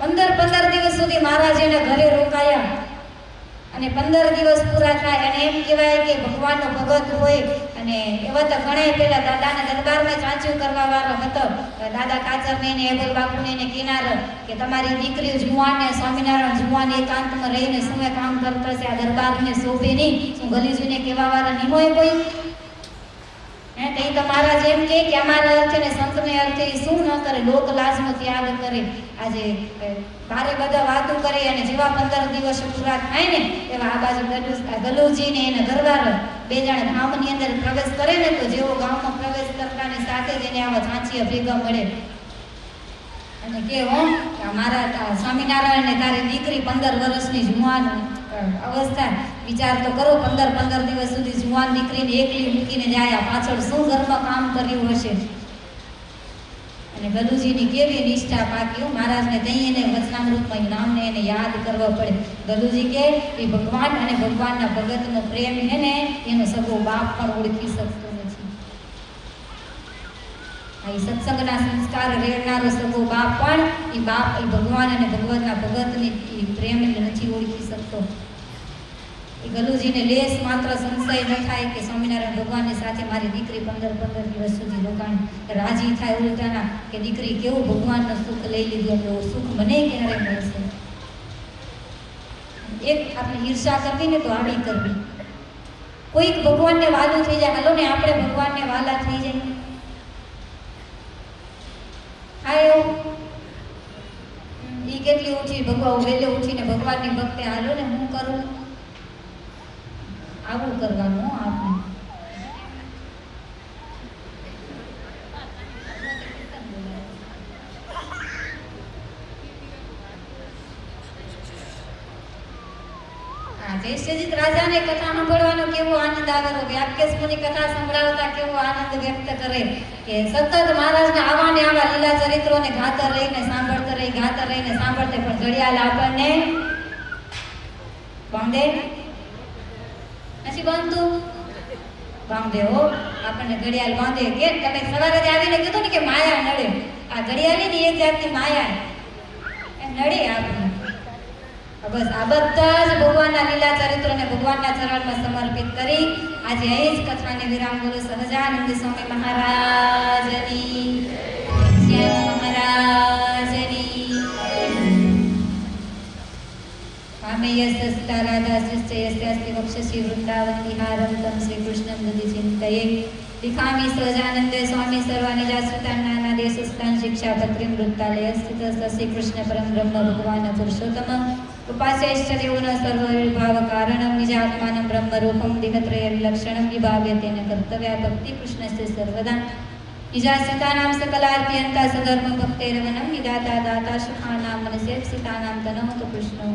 15 દિવસ સુધી મહારાજ એના ઘરે રોકાયા અને 15 દિવસ પૂરા થાય અને એમ કહેવાય કે ભગવાનનો ભગત હોય અને એવા તો ઘણા પેલા દાદાના દરબારમાં ચાંચું કરવા વાળો હતો દાદા કાચરને ને એબલ બાપુને ને કિનાર કે તમારી દીકરી જુવાન ને સ્વામિનારાયણ જુવાન એકાંતમાં રહીને શું કામ કરતો છે, આ દરબારને શોભે નહીં, શું ગલીજુને કહેવા વાળા નહીં હોય કોઈ? તો એ તો મહારાજ એમ કહે કે અમારા અર્થે ને સંતને અર્થે એ શું ન કરે, લોક લાજનો ત્યાગ કરે. આજે ભારે બધા વાતો કરે અને જેવા 15 દિવસ પૂરા થાય ને એવા આ બાજુ ગલુજી ને એના ઘરવાળો બે જણા ગામની અંદર પ્રવેશ કરે ને તો જેવો ગામમાં પ્રવેશ કરતાની સાથે જ એને આવા ચાંચિયા ભેગા મળે અને કે હો મારા સ્વામિનારાયણ ને તારી દીકરી 15 વર્ષની જુવાન અવસ્થા, વિચાર તો કરો 15 દિવસ સુધી જુવાન દીકરીને એકલી મૂકીને જાય, પાછળ શું ઘરમાં કામ કર્યું હશે. અને ગલુજીની કેવી નિષ્ઠા પાકી, મહારાજને ત્યાં એને વચનામૃતમાં નામને એને યાદ કરવા પડે. ગલુજી કે એ ભગવાન અને ભગવાનના ભગતનો પ્રેમ છે ને એનો સગો બાપ પણ ઓળખી શકતો નથી. આ સત્સંગના સંસ્કાર રેડનારો સગો બાપ પણ એ ભગવાન અને ભગવાનના ભગતની પ્રેમ નથી ઓળખી શકતો. એ ગલુજીને લેસ માત્ર સંશય ન થાય કે સ્વામિનારાયણ ભગવાનની સાથે મારી દીકરી 15 દિવસ સુધી રોકાણ, રાજી થાય ઉલટાના કે દીકરી કેવું ભગવાનનું સુખ લઈ લીધું, એવું સુખ મને ક્યારે મળશે. એક આપણે ઈર્ષા કરવી ને તો આડી કરવી. કોઈક ભગવાનને વાલું થઈ જાય, હાલો ને આપણે ભગવાનને વાલા થઈ જાય. હા એવું ઈ કેટલી ઉઠી ભગવાન વહેલે ઉઠીને ભગવાનની ભક્તિ, હાલો ને હું કરું આવું કરવાનું આપણે. જયશ્રીજીત રાજાને કથા સાંભળવાનો કેવો આનંદ આવેલો, વ્યાસકેશ મુનિ કથા સંભળાવતા કેવો આનંદ વ્યક્ત કરે કે સતત મહારાજના આવા ને આવા લીલા ચરિત્રોને ગાતા રહીને સાંભળતે પણ ઘડિયાળ આપણને બાંધે નથી બાંધતું, બાંધે હો આપણને ઘડિયાળ બાંધે. કે તમે સવારે આવીને કીધું ને કે માયા નડે, આ ઘડિયાળની એક જાતની માયા નડે આપણને. બસ આ બધા જ ભગવાનના લીલા ચરિત્રોને ભગવાનના ચરણમાં સમર્પિત કરી આજે અહીં જ કથાને વિરામ બોલો. સહજાનંદ સ્વામી મહારાજની જય, મહારાજની પામેયસ્તા રાધા સૃષ્ટયસ્યાસ્તિ વક્ષસી વૃંદાવન વિહારમ તમ શ્રી કૃષ્ણં હૃદિ ચિંતયે લિખામી સહજાનંદે સ્વામી સર્વાનિજાશ્રિતાન નાના દેશસ્થાન શિક્ષાપત્રીમ વૃત્તાલય સ્થિત શ્રી કૃષ્ણ પરમ બ્રહ્મ ભગવાન પુરુષોત્તમ ઉપાસ્યૈશ્ચર્યોન સર્વવિભાવ કારણમ નિજાત્માनं બ્રહ્મરૂપમ દિગત્રય વિલક્ષણમ વિભાવ્યતેન કર્તવ્યા ભક્તિ કૃષ્ણસ્ય સર્વદા નિજાશ્રિતાનાં સકલાર્થયંતા સધર્મ ભક્તૈરવનમ નિદાતા દાતા સુખાનાં મનસેપ્સિતાનાં તનોતુ કૃષ્ણો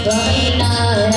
સ્વામિનારાયણ